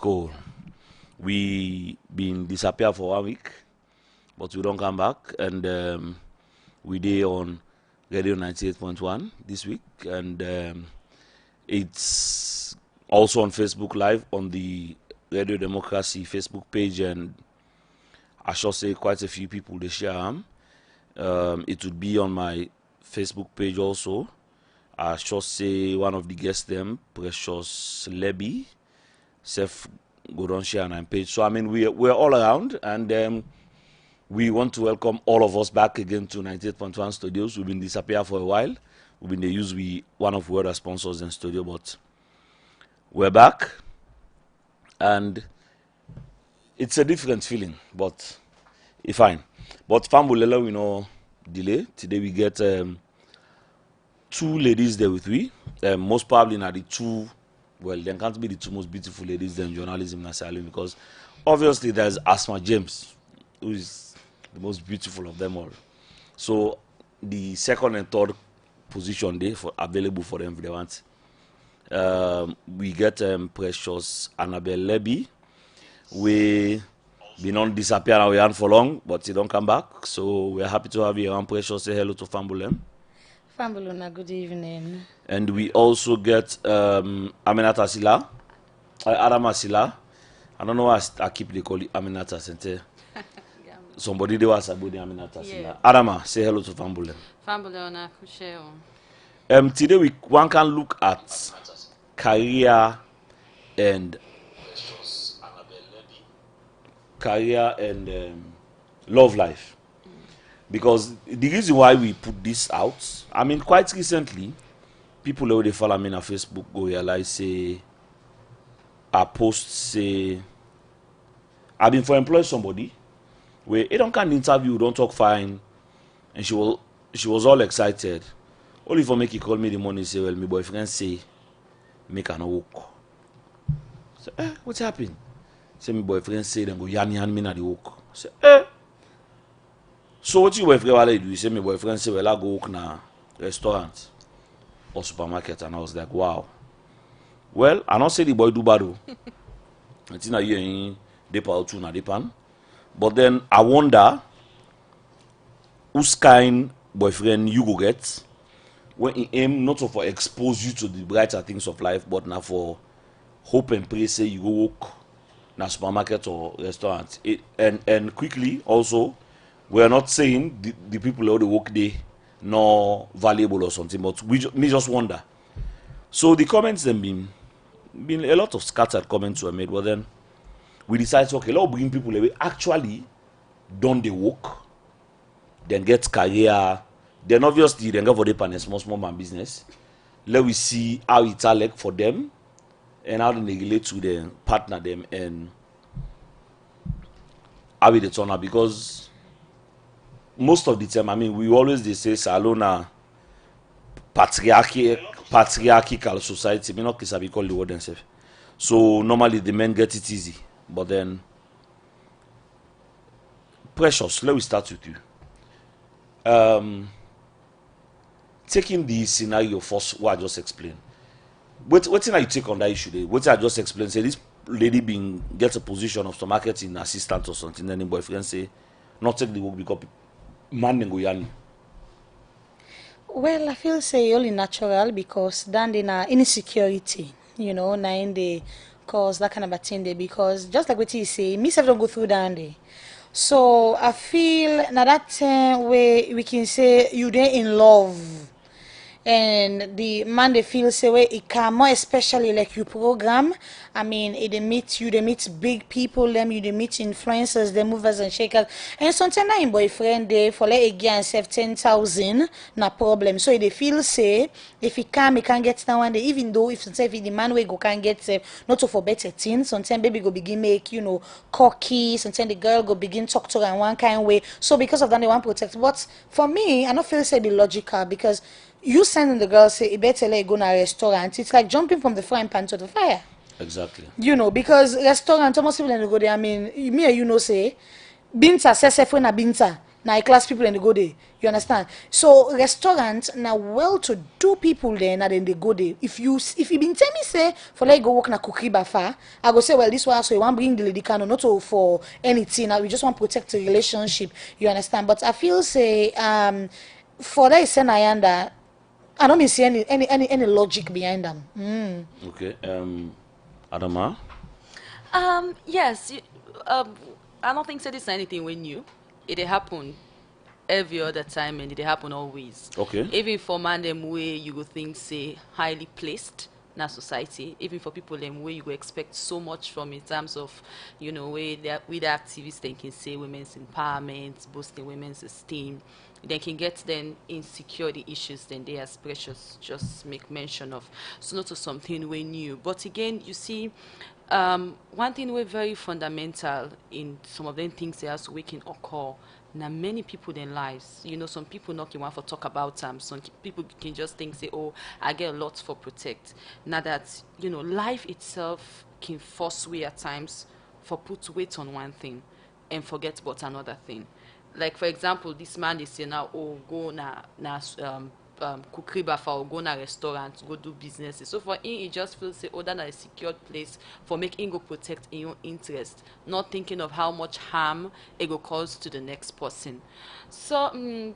cool. We been disappear for 1 week, but we don't come back, and we did on Radio 98.1 this week, and it's also on Facebook Live on the Radio Democracy Facebook page, and I should say quite a few people they share them. It would be on my Facebook page also. I should say one of the guests them, Precious Leby, Seth go on share on our page. So I mean we're all around, and we want to welcome all of us back again to 98.1 Studios. We've been disappeared for a while. We've been one of our sponsors in studio, but we're back, and it's a different feeling, but it's fine. But Fambulela, we know delay. Today we get 2 ladies there with we. Most probably not the 2. Well, they can't be the 2 most beautiful ladies in journalism in Salone, because obviously there's Asma James, who is the most beautiful of them all. So the second and third position there available for them if they want. We get Precious Annabelle Leby. We been on disappear and we aren't for long, but they don't come back. So we're happy to have you around. Precious, say hello to Fambulem. Fambuluna, good evening. And we also get Aminata Sila, Adama Sila. I don't know why I keep they call it Aminata Sente. Somebody they was about the Aminata Sila. Adama, say hello to Fambulem. Fambulona, kusheo. Today one can look at career and love life, because the reason why we put this out, I mean, quite recently, people who they follow me on Facebook go realize say I post say I've been for employ somebody where they don't can interview, don't talk fine, and she was all excited. Only for make he call me the morning say, well, my boyfriend say make her no work. So, what's happened? Say my boyfriend say then go yan me na the work. Say, so what your boyfriend will do? Say my boyfriend say, well, I go work na restaurant or supermarket, and I was like, wow. Well, I don't say the boy do bad. I think I hear him depa out na depan. But then I wonder whose kind boyfriend you go get when he aim not to for expose you to the brighter things of life, but now for hope and pray say you go work na supermarket or restaurant. And quickly also, we are not saying the people who they work there not valuable or something, but me just wonder. So the comments then been a lot of scattered comments were made, but then we decided, okay, let's bring people away actually done the work, then get career, then obviously then go for the small man business. Let we see how it's like for them and how they relate to them, partner them, and how they turn out. Because most of the time, I mean, we always they say Salona patriarchal society. Me not be called the word themselves. So normally the men get it easy, but then Precious, let me start with you. Taking the scenario first, what I just explained. What thing you take on that issue? What I just explained, say this lady gets a position of some marketing assistant or something, then the boyfriend say, not take the work because man go yani. Well, I feel say only natural because then in insecurity, na in the cause that kind of a thing there, because just like what you say, me self don't go through down there. So I feel now that way we can say you there in love, and the man they feel say way it can more, especially like you program. I mean, they meet big people, they meet influencers, they movers and shakers, and sometimes na boyfriend they for like again 10,000 na problem. So they feel say if he can get that one day, even though if the man we go can get not to for better things, sometimes baby go begin make cocky, sometimes the girl go begin talk to her in one kind of way. So because of that they want to protect. But for me, I don't feel say be logical, because you sending the girl say, better let go to a restaurant. It's like jumping from the frying pan to the fire. Exactly. Because restaurant, almost people go there. I mean, me and say, binta successful na binta. Now class people and they go there. You understand? So restaurants now well to do people there and then they go there. If you been tell me say for like go work na cookery bafa, I go say well this one so you want bring the lady can not for anything. Now we just want to protect the relationship. You understand? But I feel say for that Senayanda, I don't see any logic behind them. Okay. Adama. Yes, I don't think so this is anything we new. It happen every other time and it happen always. Okay. Even for man them way you go think say highly placed in our society, even for people them way you go expect so much from in terms of, way with the activists they can say women's empowerment, boosting women's esteem. They can get then insecurity issues then they as precious just make mention of. So not to something we new. But again, you see, one thing we're very fundamental in some of them things that we can occur. Now many people in lives, some people not want for talk about them. Some people can just think say, oh, I get a lot for protect. Now that life itself can force we at times for put weight on one thing and forget about another thing. Like for example, this man is saying now, oh, go na cookery bafa or go na restaurant, go do businesses. So for him, he just feels say, oh, that's a secured place for making go protect in your interest, not thinking of how much harm it will cause to the next person. So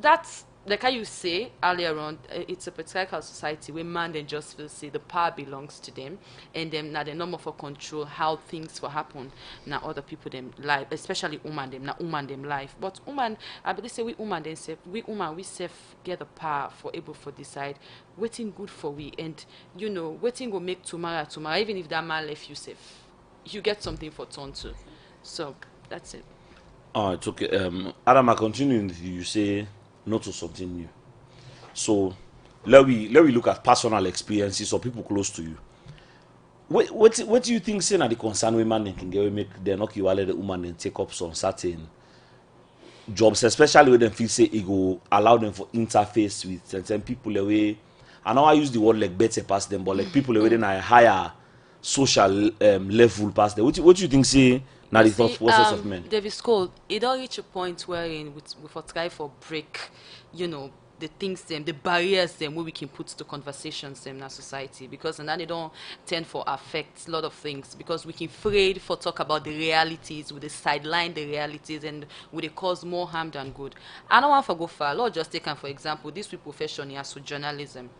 that's like how you say earlier on, it's a patriarchal society where man then just feel say the power belongs to them, and them now they no more for control how things will happen. Now other people them life, especially woman them now woman them life. But woman, I believe say we woman then say we woman we self get the power for able for decide waiting good for we, and waiting will make tomorrow even if that man left you safe, you get something for turn to. So that's it. It's okay. Adam, I continue with you. You say no to something new. So let we look at personal experiences or people close to you. What do you think say na the concern women can get make they not you let the woman and take up some certain jobs, especially when they feel say it go allow them for interface with certain people away. I know I use the word like better past them, but like people away then a higher social level past them. What do you think say na the thought process of men? David Cole, it don't reach a point wherein we for try for break, the things them, the barriers them where we can put to conversations them in our society, because and then they don't tend for affect a lot of things because we can afraid for talk about the realities, with the sideline the realities and would they cause more harm than good. I don't want to go far. Lord just take for example, this we profession here, so journalism.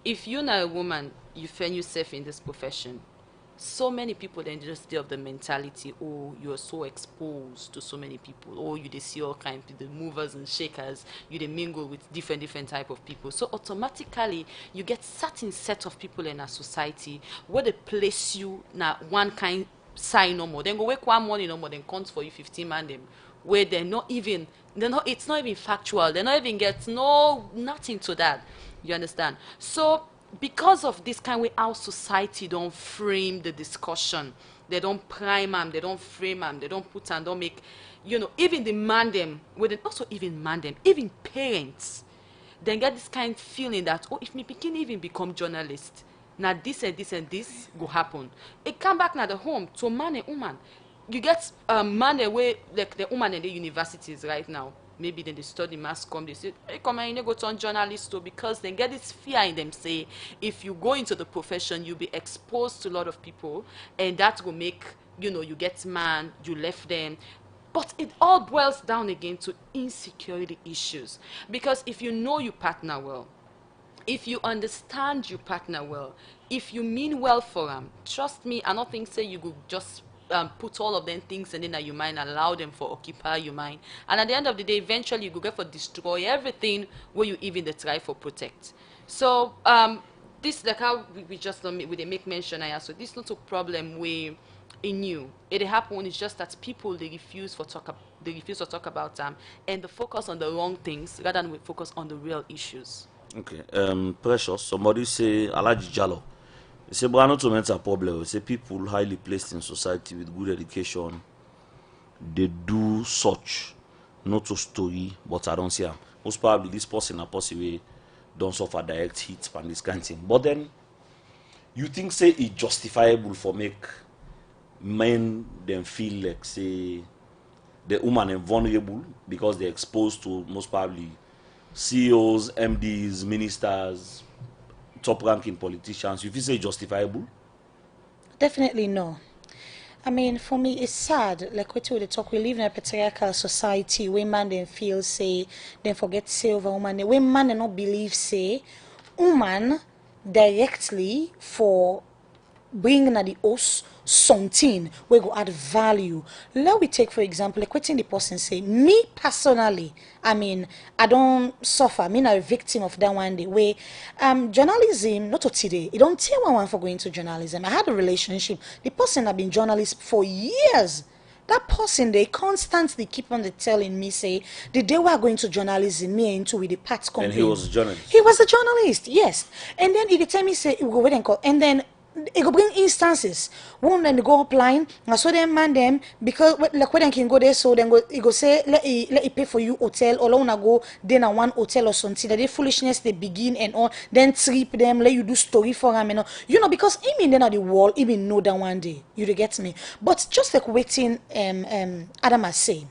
If you're not a woman, you find yourself in this profession, so many people then just stay of the mentality, oh, you're so exposed to so many people, oh, you they see all kinds of the movers and shakers, you they mingle with different type of people, so automatically you get certain set of people in a society where they place you now one kind sign no more, then go wake one morning no more, then counts for you 15 man them where it's not even factual, they're not even get nothing to that, you understand? So because of this kind way our society don't frame the discussion, they don't prime them, they don't frame them, they don't put and don't make, even the man them, also even man them, even parents, then get this kind of feeling that, oh, if me pikin even become journalist, now this and this and this go happen. It come back now the home to man and woman. You get man away like the woman in the universities right now. Maybe then they study mass comm, they say, hey, come on, you go turn journalist too, because they get this fear in them, say, if you go into the profession, you'll be exposed to a lot of people, and that will make, you get man, you left them. But it all boils down again to insecurity issues. Because if you know your partner well, if you understand your partner well, if you mean well for them, trust me, I don't think say you could just put all of them things and then your mind allow them for occupy your mind, and at the end of the day eventually you go get for destroy everything where you even they try for protect. So this like how we just we they make mention I so this not a problem we in you it happen when it's just that people they refuse to talk about them and they focus on the wrong things rather than we focus on the real issues. Okay. Precious. Somebody say Alaji Jalo. They say, but not to mental problem. They say people highly placed in society with good education, they do such, not to story, but I don't see them. Most probably this person possibly don't suffer direct hits and this kind of thing. But then you think say it's justifiable for make men them feel like say the woman are vulnerable because they're exposed to most probably CEOs, MDs, ministers, top-ranking politicians. You feel say justifiable? Definitely no. I mean, for me, it's sad. Like what we talk, we live in a patriarchal society where man then feel say, then forget say over woman. Where man then not believe say, woman directly for bringing at the house something we go add value. Let we take for example, like what the person say, me personally, I mean, I don't suffer. I mean, I'm a victim of that one day where journalism, not to today, it don't tell one for going to journalism. I had a relationship. The person had been journalist for years. That person, they constantly keep on telling me, say, the day we are going to journalism, me into with the parts company. And he was a journalist. He was a journalist, yes. And then he tell me, say, we go wait and call. And then it go bring instances. One then they go upline, and so them man them because like when they can go there, so then go it go say let it pay for you hotel or wanna go then a one hotel or something. That they foolishness they begin and all, then trip them, let you do story for them and all. You know, because even then at the wall, even know that one day. You get me? But just like waiting Adam has say,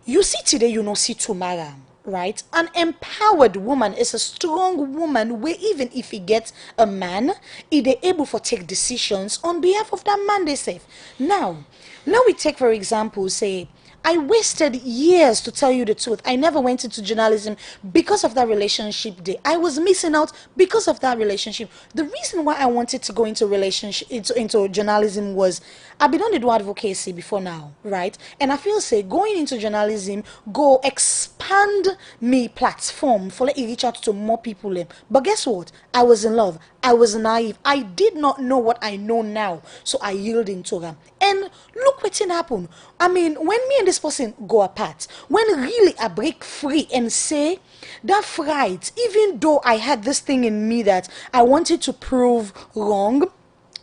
you see today, you know see tomorrow. Right? An empowered woman is a strong woman where even if he gets a man, he is able to take decisions on behalf of that man they say. Now, let we take for example, say, I wasted years to tell you the truth. I never went into journalism because of that relationship day. I was missing out because of that relationship. The reason why I wanted to go into relationship into journalism was I've been on the do advocacy before now, right? And I feel say going into journalism go expand me platform for let it reach out to more people. But guess what? I was in love. I was naive. I did not know what I know now. So I yielded into them. And look what happened. I mean, when me and this person go apart, when really I break free and say that fright, even though I had this thing in me that I wanted to prove wrong,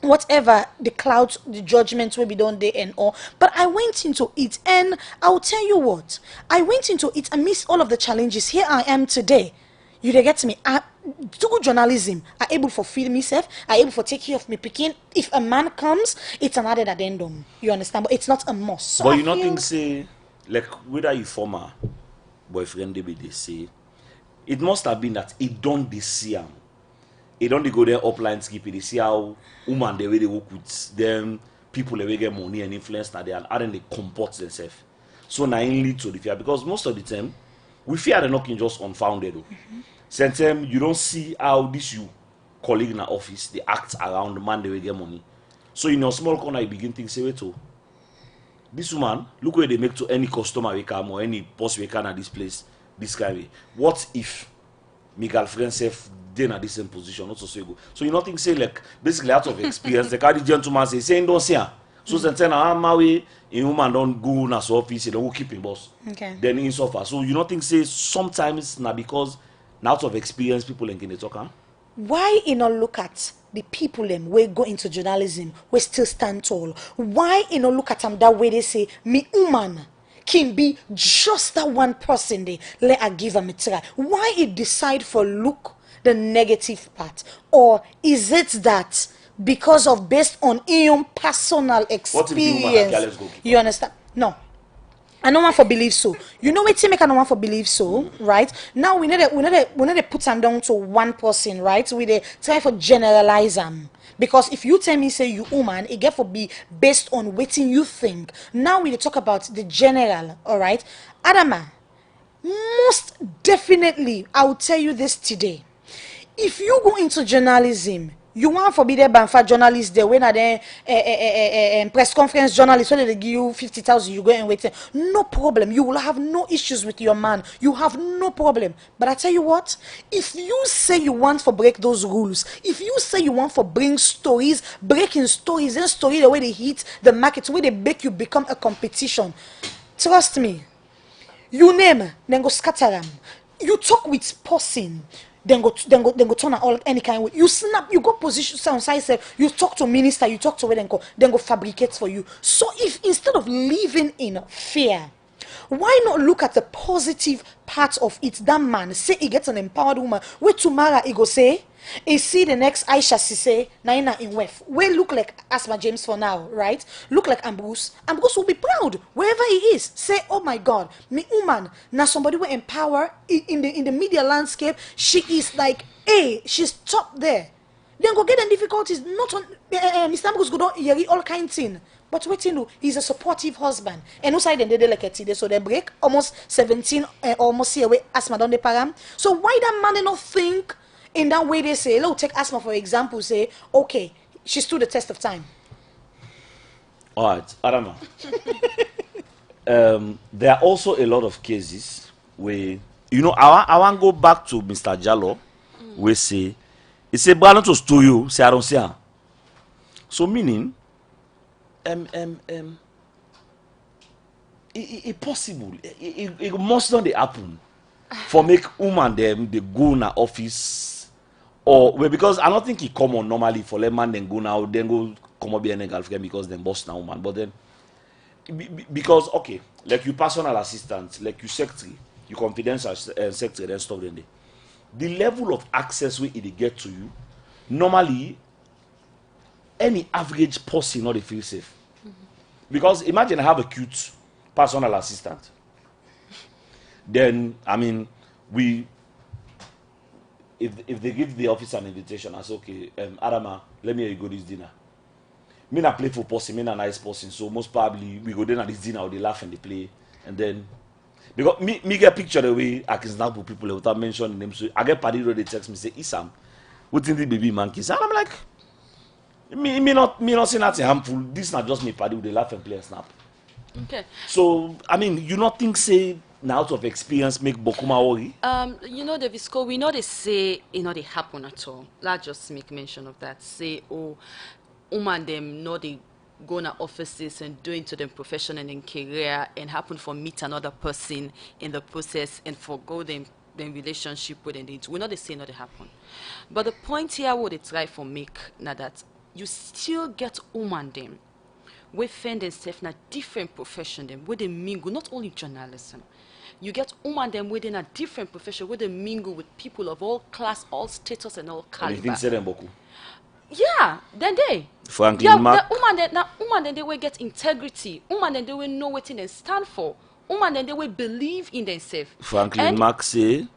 whatever the clouds, the judgments will be done there and all, but I went into it, and I'll tell you what, I went into it amidst all of the challenges. Here I am today. You get me? I do journalism. I able for feed myself. I able for take care of me picking. If a man comes, it's an added addendum. You understand? But it's not a must. So but I you not feel- think say like whether you former boyfriend they say it must have been that it don't they see him. It don't they go there upline skip it. They see how woman the way they work with them, people the way get money and influence that they are and then they comport themselves. So now it lead to the fear because most of the time we fear the knocking just unfounded. Sometimes you don't see how this you colleague in the office they act around the man they will get money. So in your small corner you begin to say wait this woman, look where they make to any customer we come or any boss we can at this place, this kind of way. What if my girlfriend self then at the same position also so you go. So you nothing say like basically out of experience the cardi gentleman saying don't see her. So sometimes I'm married a woman don't go na so office, they don't keep him boss. Okay. Then in suffer. So you nothing say sometimes now because now out of experience people can they talk, huh? Why you not look at the people them we go into journalism we still stand tall? Why you not look at them that way they say me woman can be just that one person they let I give them a try? Why it decide for look the negative part, or is it that because of based on your personal What if the woman a experience? careless goalkeeper? You understand? No. I don't want for believe so. You know what make I don't want for believe so, right? Now we need to put them down to one person, right? We dey try for generalize them. Because if you tell me say you woman, it get for be based on what you think. Now we dey talk about the general, all right? Adama, most definitely, I will tell you this today. If you go into journalism, you want for be there banfa journalists there when are there press conference journalists when they give you 50,000 you go and wait. No problem. You will have no issues with your man. You have no problem. But I tell you what, if you say you want for break those rules, if you say you want for bring stories, breaking stories and story the way they hit the market, the way they make you become a competition, trust me, you name then go scatter them. You talk with person, then go turn all any kind of way. You snap, you go position sound side self, you talk to minister, you talk to where then go fabricate for you. So if instead of living in fear, Why not look at the positive part of it? That man say he gets an empowered woman. Wait tomorrow he go say, he see the next Aisha say Naina in Wef. We look like Asma James for now, right? Look like Ambrose. Ambrose will be proud wherever he is. Say, oh my God, me woman. Now somebody will empower in the media landscape. She is like, hey, she's top there. Then go get them difficulties. Not on Mr. Ambrose go down hear all kinds thing. But wait, you know, he's a supportive husband. And also, then they like a today, so they break almost 17, almost here away asthma down the param. So why that man they not think in that way? They say, look, take asthma for example. Say, okay, she stood the test of time. All right, Adama. There are also a lot of cases where, you know, I want to go back to Mr. Jallo, where say, he say, "But I not to steal you." Say, I don't see her. So meaning, it possible. It must not happen for make woman them they go na office or well, because I don't think it common normally for let man then go now then go come up here and girlfriend because then boss na woman. But then because okay, like you personal assistant, like you secretary, you confidential secretary, then stuff then the level of access we it get to you normally any average person not they feel safe. Because imagine I have a cute personal assistant. Then I mean if they give the office an invitation, I say okay, Adama, let me hear you go this dinner. Me not play for person, me not nice person, so most probably we go there at this dinner or they laugh and they play and then because me get picture the way I can snap with people without mentioning them. So I get party they text me say Isam, what in the baby monkeys? And I'm like me not saying nothing harmful. This not just me party with the laugh and play and snap. Okay. So I mean you not think say now out of experience make Bokuma worry? You know, the Visco, we know they say, you know, they happen at all. Let's just make mention of that. Say, oh, woman them know they go in offices and do into them profession and in career and happen for meet another person in the process and forgo them relationship with them. We know they say not they happen. But the point here what they try for make now that you still get woman them we find themselves in a different profession them where they mingle, not only journalism. You get women them within a different profession where they mingle with people of all class, all status, and all caliber. And you think say them boku? Yeah, then they. Franklin Yeah, Mac. the woman then they will get integrity. Woman then they will know what they stand for. Woman then they will believe in themselves. Franklin Mac say,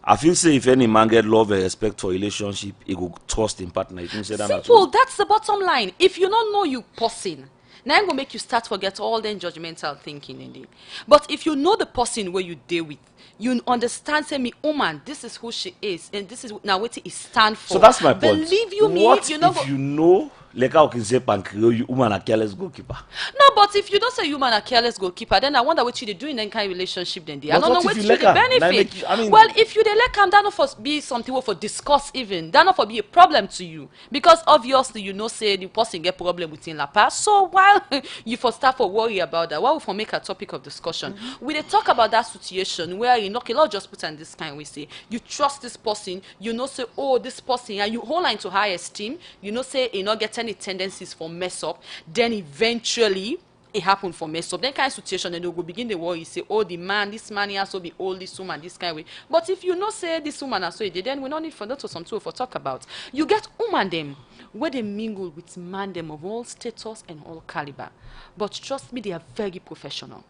I feel say if any man get love and respect for relationship, he go trust in partner. You think say that simple, that's the bottom line. If you don't know you person, now I'm gonna make you start forget all the judgmental thinking in it. But if you know the person where you deal with, you understand say me, oh man, this is who she is, and this is now what it stand for. So that's my point. Believe you me, what you know. If you know, like how can say Pankrio, you woman a careless goalkeeper? No, but if you don't say you man a careless goalkeeper, then I wonder what you do in that kind of relationship. Then I don't know what you the benefit. Well, if you the like that not for be something for discuss even, that not for be a problem to you because obviously you know say the person get problem within la past. So while you for start for worry about that, why we for make a topic of discussion? We dey talk about that situation where you know, okay, let's just put on this kind we say you trust this person, you know say oh this person and you hold on to high esteem, you know say you not get any tendencies for mess up, then eventually it happened for mess up. Then kind of situation and they will begin the war. You say, oh, this man he has to be old, this woman, this kind of way. But if you know say this woman has so it, then we don't need for that or something for talk about. You get woman them where they mingle with man them of all status and all caliber. But trust me, they are very professional.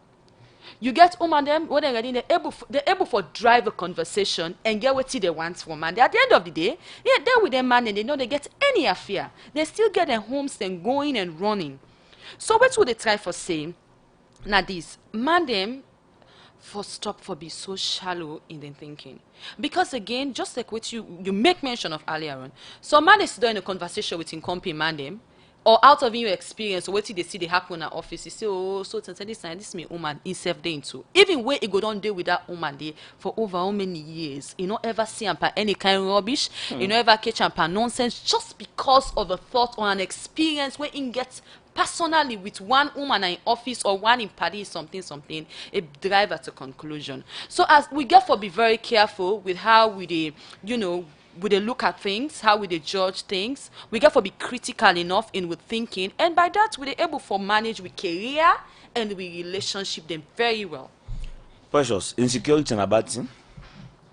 You get woman them when they're ready, they're able for drive a conversation and get what they want from man. At the end of the day, yeah, they're with their man and they know they get any affair. They still get their homes and going and running. So what would they try for saying? Now this man them for stop for be so shallow in their thinking. Because again, just like what you make mention of earlier on, so man is doing a conversation with him company man them. Or out of your experience, what they see they happen in our office, you say, oh, so this me woman in self day into. Even where it go down there with that woman there for over how many years, you don't ever see him any kind of rubbish, you don't ever catch him nonsense just because of a thought or an experience where he gets personally with one woman in office or one in party something, it drive at a conclusion. So as we get for be very careful with how we they, you know, we they look at things, how we they judge things. We get for be critical enough in with thinking, and by that we they able for manage with career and we relationship them very well. Precious, insecurity and a bad thing.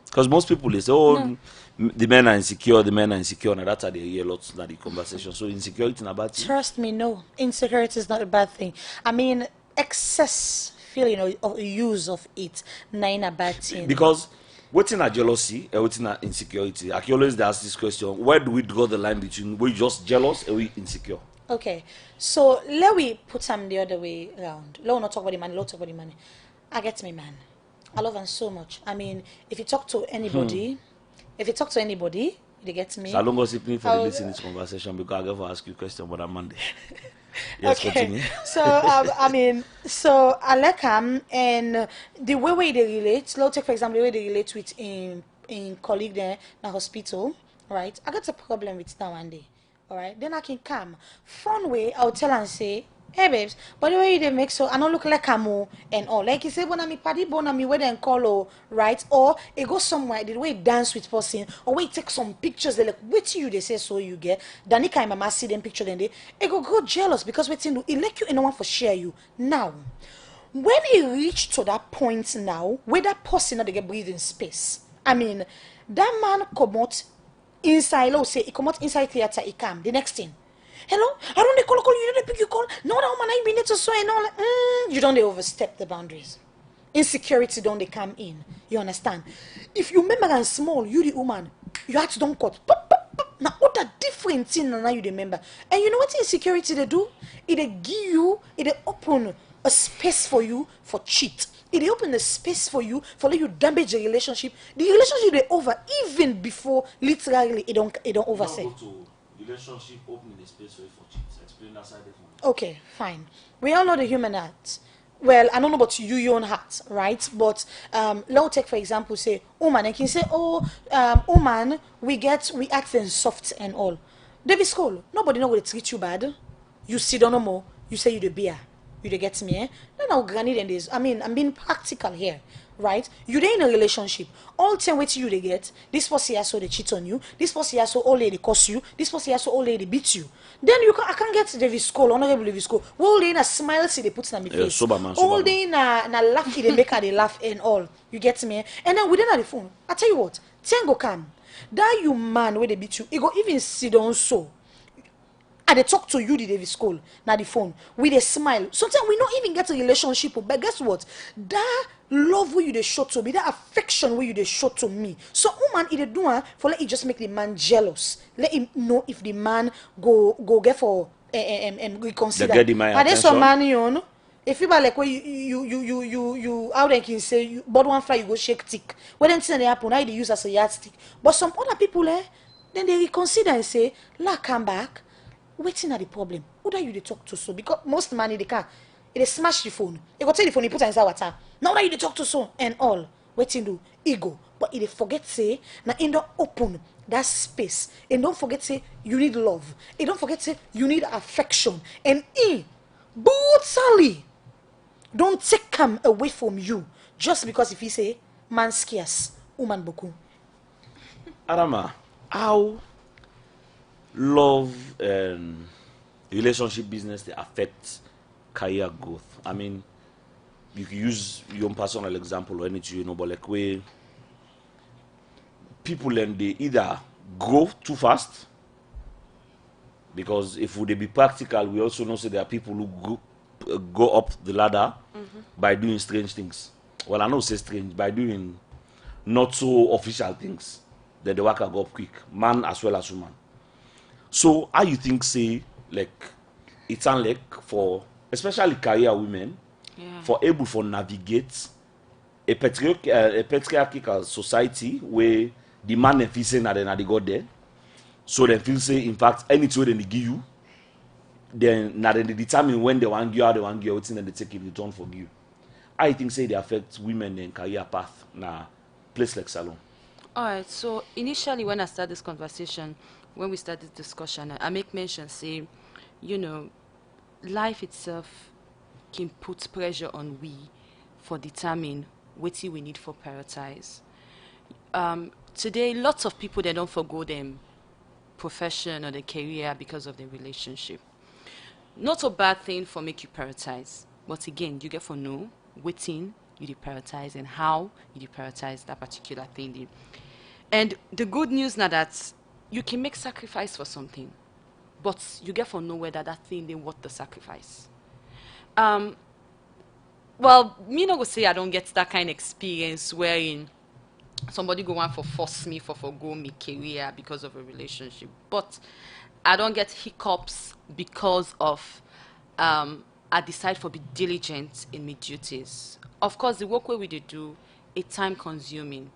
Because most people they say, oh, the men are insecure, the men are insecure, and that's how they hear lots of the conversation. So insecurity and a bad thing. Trust me, no. Insecurity is not a bad thing. I mean, excess feeling or use of it, not a bad thing. Because waiting at jealousy and waiting at insecurity, I can always ask this question: where do we draw the line between we just jealous and we insecure? Okay, so let we put them the other way around. Let we not talk about the money. Let's talk about the money. I get me, man. I love him so much. I mean, if you talk to anybody, they get me. So I don't gossip me for the listening to this conversation because I get to ask you a question about that Monday. Yes, continue. So I mean, so I like him and the way they relate. Let's take for example the way they relate with in colleague there in the hospital, right? I got a problem with that one day, all right? Then I can come fun way. I'll tell and say, hey babes, but the way they make so I don't look like Camo and all. Like you say, when I'm party born me where they call right? Or it goes somewhere, the way it dance with person, or we take some pictures, they like with you, they say so you get. Danica and mama see them picture then they go jealous because waiting do it like you anyone for share you. Now, when it reached to that point now, where that person not they get breathing space. I mean, that man come out inside, let's say he come out inside theater, he come. The next thing. Hello? I don't call you, don't pick your call. No, that woman I been there to so and all. You don't they overstep the boundaries. Insecurity don't they come in. You understand? If you remember and small, you the woman, you had to don't cut. Now what a different thing now you remember. And you know what insecurity they do? It give you, it open a space for you for cheat. It open a space for you for let you damage the relationship. The relationship they over even before literally it don't oversay. Relationship opening a space for cheats. Explain that side of it. Okay, fine. We all know the human heart. Well, I don't know about you, your own heart, right? But let's take for example, say, woman, and can say, oh, woman, we act in soft and all. David School, nobody know will treat you bad. You sit down no more. You say you the beer. You the get me, eh? Then I'll granny and this. I mean, I'm being practical here. Right? You they in a relationship. All 10 way you they get. This person here so they cheat on you. This person here so all lady curse you. This person here so all lady beat you. Then I can't get David School, honorable David School. All day in a smile see they put in my face. Sober man, all day in a laugh they make her they laugh and all. You get me? And then within the phone, I tell you what, 10 go come. That you man where they beat you, it go even sit down so. And they talk to you the David School, now the phone, with a smile. Sometimes we don't even get a relationship, but guess what? That love where you they show to me, that affection where you they show to me. So woman, it they do for let it just make the man jealous. Let him know if the man go get for reconsider. They get the man Are there some attention? man you know? If you like where you how they can say you but one fly you go shake tick. When anything they happen, I they use as a yardstick. But some other people then they reconsider and say, la come back. Waiting at the problem. Who do you they talk to so? Because most money they can. They smash the phone. They go take the phone, he put it inside water. Now that you they talk to so and all. Waiting do ego. But if they forget say, now in the open that space. And don't forget say you need love. And don't forget say you need affection. And brutally don't take him away from you. Just because if he say man scarce, woman boku. Adama, how love and relationship business they affect career growth? I mean, you can use your own personal example or anything, but like where people and they either grow too fast, because if they be practical, we also know that there are people who go up the ladder by doing strange things. Well, I know say strange, by doing not so official things, then the worker go up quick, man as well as woman. So how you think say like it's unlike for especially career women for able for navigate a patriarchal society where the man and feel say na they got there, so they feel say in fact anything they give you, then na they determine when they want you, how they want you, what's in they take in return for you. I think say they affect women and career path na place like Salone. All right. So initially, when I started this conversation, when we started this discussion, I make mention say, life itself can put pressure on we for determine what we need for prioritize. Today, lots of people they don't forgo them profession or their career because of their relationship. Not a bad thing for make you prioritize, but again, you get for know waiting you prioritize and how you prioritize that particular thing dey. And the good news now that you can make sacrifice for something, but you get for know whether that thing they worth the sacrifice. Well, me no go say I don't get that kind of experience wherein somebody go on for force me for forgo me career because of a relationship, but I don't get hiccups because of I decide for be diligent in my duties. Of course, the work where we dey do it time consuming.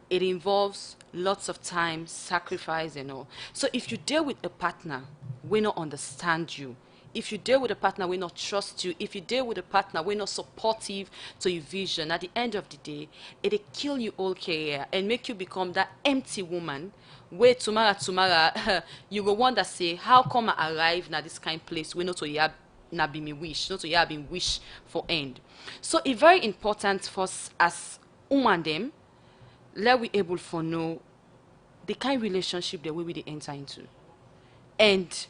It involves lots of time, sacrifice, and all. So if you deal with a partner, we not understand you. If you deal with a partner, we not trust you. If you deal with a partner, we not supportive to your vision. At the end of the day, it'll kill you all career and make you become that empty woman. Where tomorrow, you go wonder say, how come I arrive na this kind place? We not to have na be me wish, not to have been wish for end. So it's very important for us as woman them let we able for know the kind relationship that we dey enter into and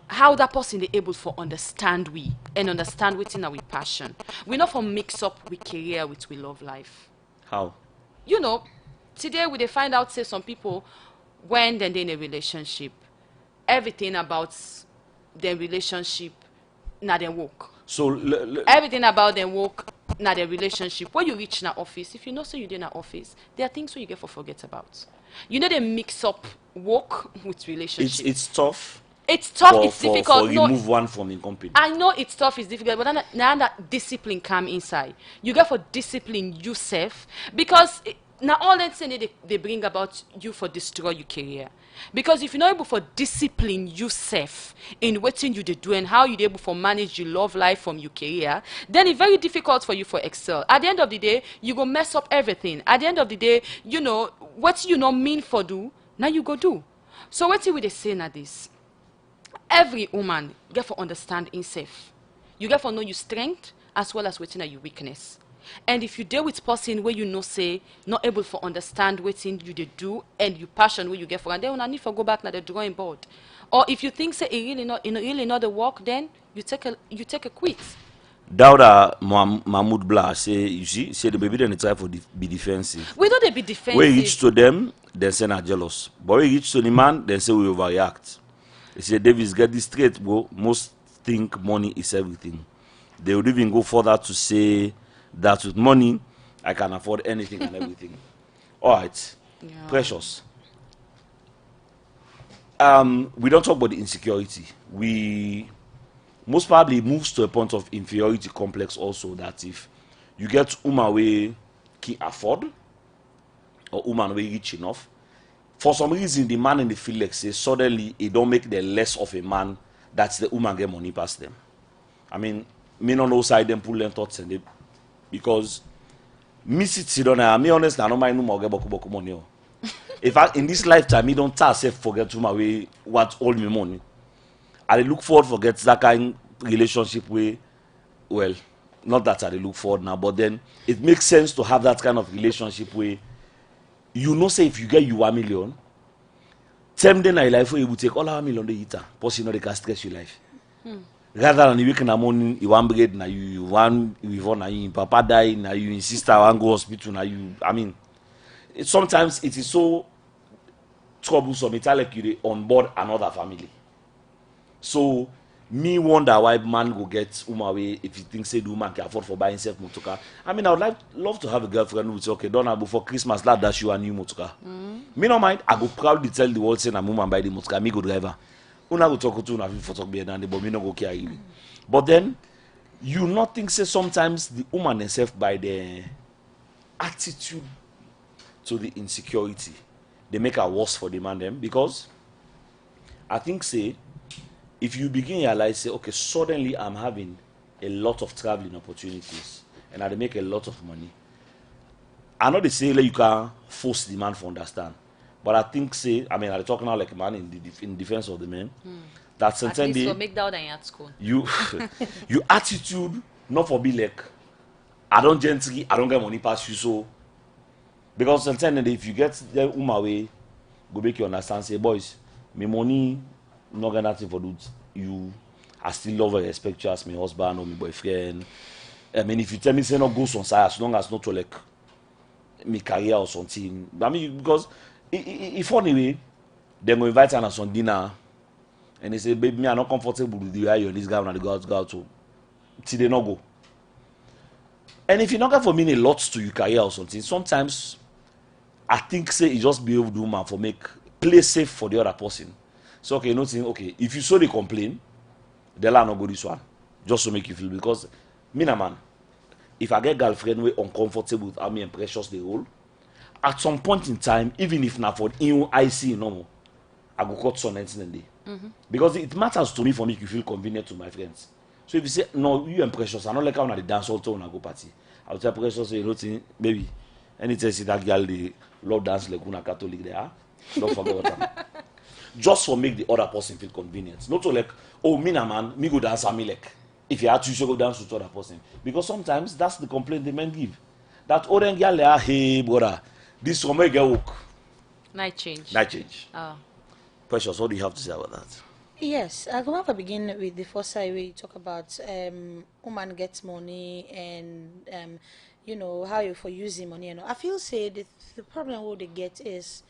how that person they able for understand we and understand within our passion. We not for mix up with career with we love life. How? You know, today we dey find out say some people when they're in a relationship, everything about their relationship na their work. So Everything about them work na their relationship. When you reach na office, if you know so you in na office, there are things where you get for forget about. You know they mix up work with relationship. it's tough. It's tough, for, it's for, difficult. For No, remove one from the company. I know it's tough, it's difficult, but now that discipline come inside. You get for discipline yourself because now all that thing they bring about you for destroy your career. Because if you're not able for discipline yourself in what thing you do and how you're able for manage your love life from your career, then it's very difficult for you for excel. At the end of the day, you go mess up everything. At the end of the day, you know what you not mean for do, now you go do. So what we they say now this? Every woman get for understand himself. You get for know your strength as well as waiting at your weakness. And if you deal with person where you know say not able for understand waiting you they do and your passion where you get for, and then when I need for go back to the drawing board. Or if you think say it really not the work, then you take a quit. Dauda Mahmoud Blah say, you see, say the baby then try for be defensive. We know they be defensive. When you reach to them, then say not jealous. But when you reach to the man, then say we overreact. They say Davis get this straight, bro. Most think money is everything. They would even go further to say that with money, I can afford anything and everything. All right, Yeah. Precious. We don't talk about the insecurity. We most probably moves to a point of inferiority complex also, that if you get woman we can afford or woman we rich enough, for some reason the man in the field like say suddenly it don't make them less of a man. That's the woman get money past them. I mean, me no know side them pull them thoughts and they, because me sit down and me honest I don't mind no more get boku money. Oh. If I in this lifetime me don't tell self forget to my way what all my money. I look forward for get that kind relationship way. Well, not that I look forward now, but then it makes sense to have that kind of relationship where you know say if you get you 1 million, same day in life where you will take all our million they eat, plus you know they can stress your life. Rather than you wake in the morning, you want bread, now you want now you papa die, now you sister want go hospital, now you. I mean, sometimes it is so troublesome. It's like you dey on board another family. So me wonder why man go get woman way if you think say the woman can afford for buying himself motorcar. I mean, I would love to have a girlfriend who would say, okay, don't have before Christmas, let dash you a new motorcar. Me no mind. I go proudly tell the world say na woman buy the motorcar. Me go driver. Una go talk to una for talk better than the, but me no go carry you. But then you not think say sometimes the woman herself by the attitude to the insecurity, they make her worse for the man them, because I think say if you begin your life say okay suddenly I'm having a lot of traveling opportunities and I make a lot of money, I know they say like, you can force the man to understand, but I think say I mean I'm talking now like a man in defense of the men. That At certain least day for make that in at school. you your attitude not for be like I don't gently I don't get money past you, so because sometimes if you get the woman way go make you understand say boys me money not get nothing for do you, I still love and respect you as my husband or my boyfriend. I mean, if you tell me say not go on side as long as not to like me career or something. I mean, because if anyway, they go invite her on some dinner, and they say, baby, me I'm not comfortable with the way you this guy when they go out to till they not go. And if you not get for me a lot to your career or something, sometimes I think say it just behave the woman for make play safe for the other person. So okay, you know, saying okay, if you saw the complain, they'll not go this one, just to make you feel because me na man. If I get girlfriend we uncomfortable with how me and precious they hold, at some point in time, even if not for you I see no more, I go cut some anything day. Because it matters to me for me to feel convenient to my friends. So if you say no, you and precious, I not like how na the dance also when I go party. I'll tell precious say, you know, baby, anytime see that girl they love dance like una Catholic there, don't forget what I'm. Just for make the other person feel convenient. Not to like, oh me na man, me go dance and me like. If you have to go dance with other person, because sometimes that's the complaint the men give. That other girl, hey brother, this woman get work. Night change. Night change. Oh. Precious, what do you have to say about that? Yes, I go have to begin with the first side where you talk about woman gets money and you know how you for using money. You know, I feel say the problem what they get is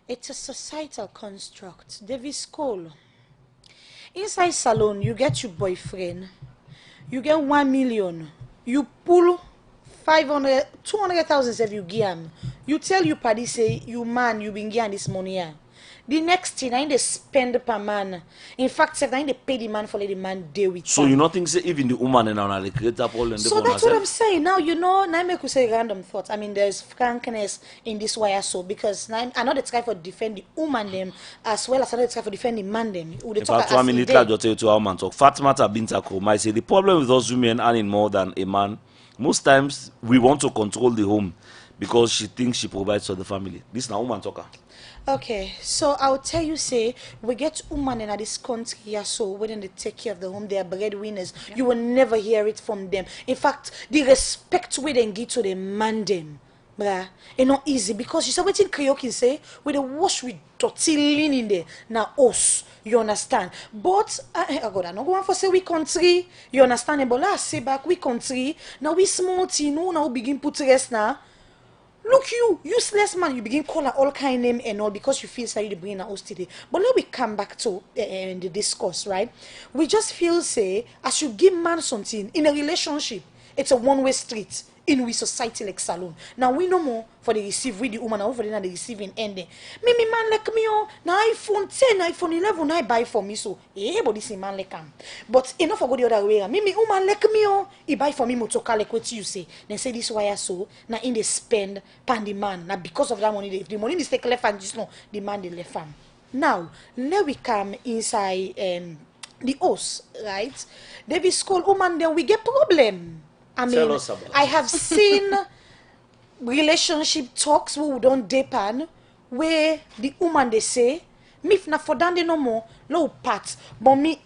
it's a societal construct. David School. Inside salon, you get your boyfriend, you get 1 million, you pull 500, 200,000 if you give him. You tell your party say, you man, you been getting this money here. The next thing, I they spend per man. In fact, I they pay the man for let the man deal with. So you not think say even the woman and now they create up all and So that's what I'm saying. Now you know, now make you say random thoughts. I mean, there's frankness in this wire so because now I know they try for defend the woman them as well as I know they try for defend the man them. In fact, 1 minute later, just tell you to our man talk. Fatimata Bintako might say the problem with us women earning more than a man. Most times we want to control the home because she thinks she provides for the family. This now woman talker. Okay, so I'll tell you, say, we get women in this country here, so when they take care of the home, they are breadwinners. Yeah. You will never hear it from them. In fact, the respect we then give to the man them, bruh, it's not easy because you say what in Karaoke say, with the wash with dirty linen in there, now us, you understand? But, God, I'm not going for say we country, you understand? But let's say back, we country, now we small teen, now we begin put rest now. Look you, useless man, you begin calling all kind of name and all because you feel sorry to bring a host today. But let me come back to the discourse, right? We just feel say, as you give man something in a relationship, it's a one-way street in we society like salon. Now we know more for the receive with the woman or for the receiving ending. Me man like me oh, now iPhone 10, iPhone 11, I buy for me so. But this man like him. But enough for go the other way. Me woman like me oh, he buy for me motoka like what you say. Then say this why I so. Now in the spend pan the man. Now because of that money, if the money is take left hand just no, the man they left hand. Now let we come inside the house, right? David School woman then we get problem. I mean, I have seen relationship talks who don't depan where the woman they say, me if na for dande no more, no part. But me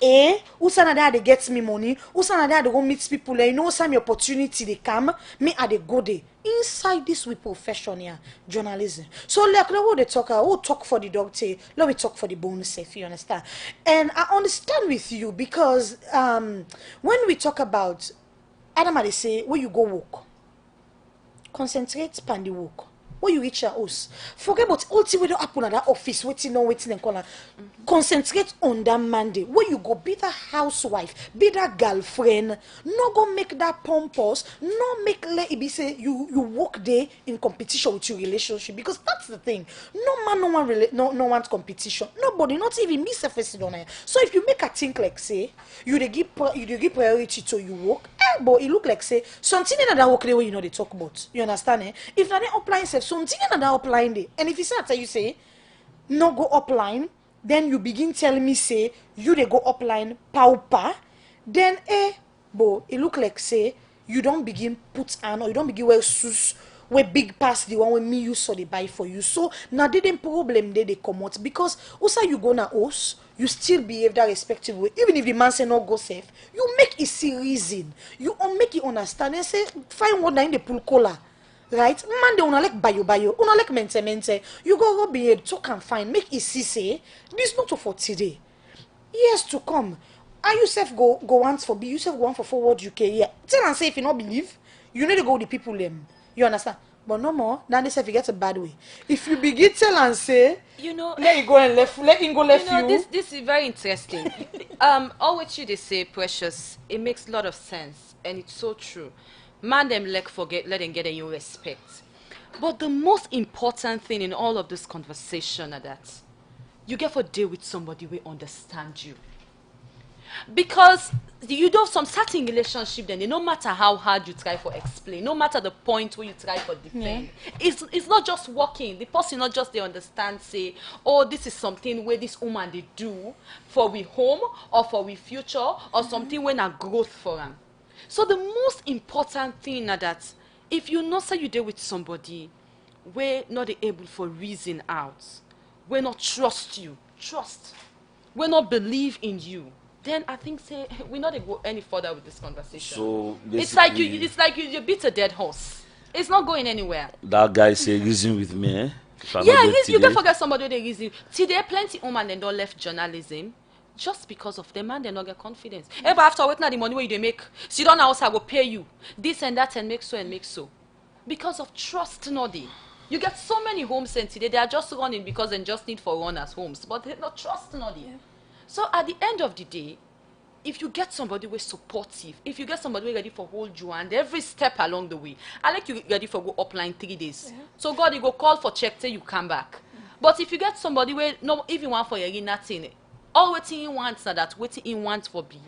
usana there they get me money, usana there they go meet people, you know some opportunity they come, me are they go there. Inside this we profession here, journalism. So like what they talk, talk for the doctor, let we talk for the bone safe, you understand? And I understand with you because when we talk about Adam they say, where you go walk, concentrate on the walk. When you reach your house, forget about all the way to happen at that office, waiting and calling. Concentrate on that Monday. Where you go, be that housewife, be that girlfriend. No go make that pompous. No make let it be say you work there in competition with your relationship because that's the thing. No man, no one competition. Nobody, not even me surfacing on it. So if you make a think like say you dey give priority to your work, but it look like say something in that work the way you know they talk about. You understand? If not they applying self something in that upline day, and if you say that you say no go upline, then you begin telling me say you they go upline pauper, then but it look like say you don't begin put on or you don't begin wear sus where big pass the one when me you saw they buy for you. So now they didn't problem they come out because also you go na house, you still behave that respectful way. Even if the man say no go safe, you make it see reason. You make it understand and say find one in the pool collar. Right? Man, they wanna like bayo, wanna like mente. You go be talk and find, make it see say this not for today. Years to come. and you self go once for B, you self go on for forward UK. Yeah, tell and say if you not believe, you need to go with the people them. You understand? But no more. Now they say if you get a bad way. If you begin tell and say, You know, let you go and left, let him go left you. this is very interesting. All what you they say, Precious, it makes a lot of sense, and it's so true. Man them let them get any respect. But the most important thing in all of this conversation are that you get for deal with somebody who understand you. Because you know some certain relationship then no matter how hard you try for explain, no matter the point where you try for defend, it's not just working. The person not just they understand say, oh, this is something where this woman they do for we home or for we future or something when a growth for them. So the most important thing are that if you not say you deal with somebody where not able for reason out, we not trust you, we not believe in you, then I think say we're not go any further with this conversation. So it's like you beat a dead horse. It's not going anywhere. That guy say reason with me, eh? Yeah, you can forget somebody they reason. See, there are plenty women that don't left journalism just because of them and they not get confidence. But after waiting at the money where they make, so you don't know how to go pay you this and that and make so. Because of trust, noddy. You get so many homes sent today, they are just running because they just need for runners homes, but they not trust noddy. Yeah. So at the end of the day, if you get somebody who is supportive, if you get somebody who is ready for hold you and every step along the way, I like you ready for go upline 3 days. Yeah. So God, you go call for check till you come back. But if you get somebody where no even want for your nothing, all waiting in wants that waiting in wants for B,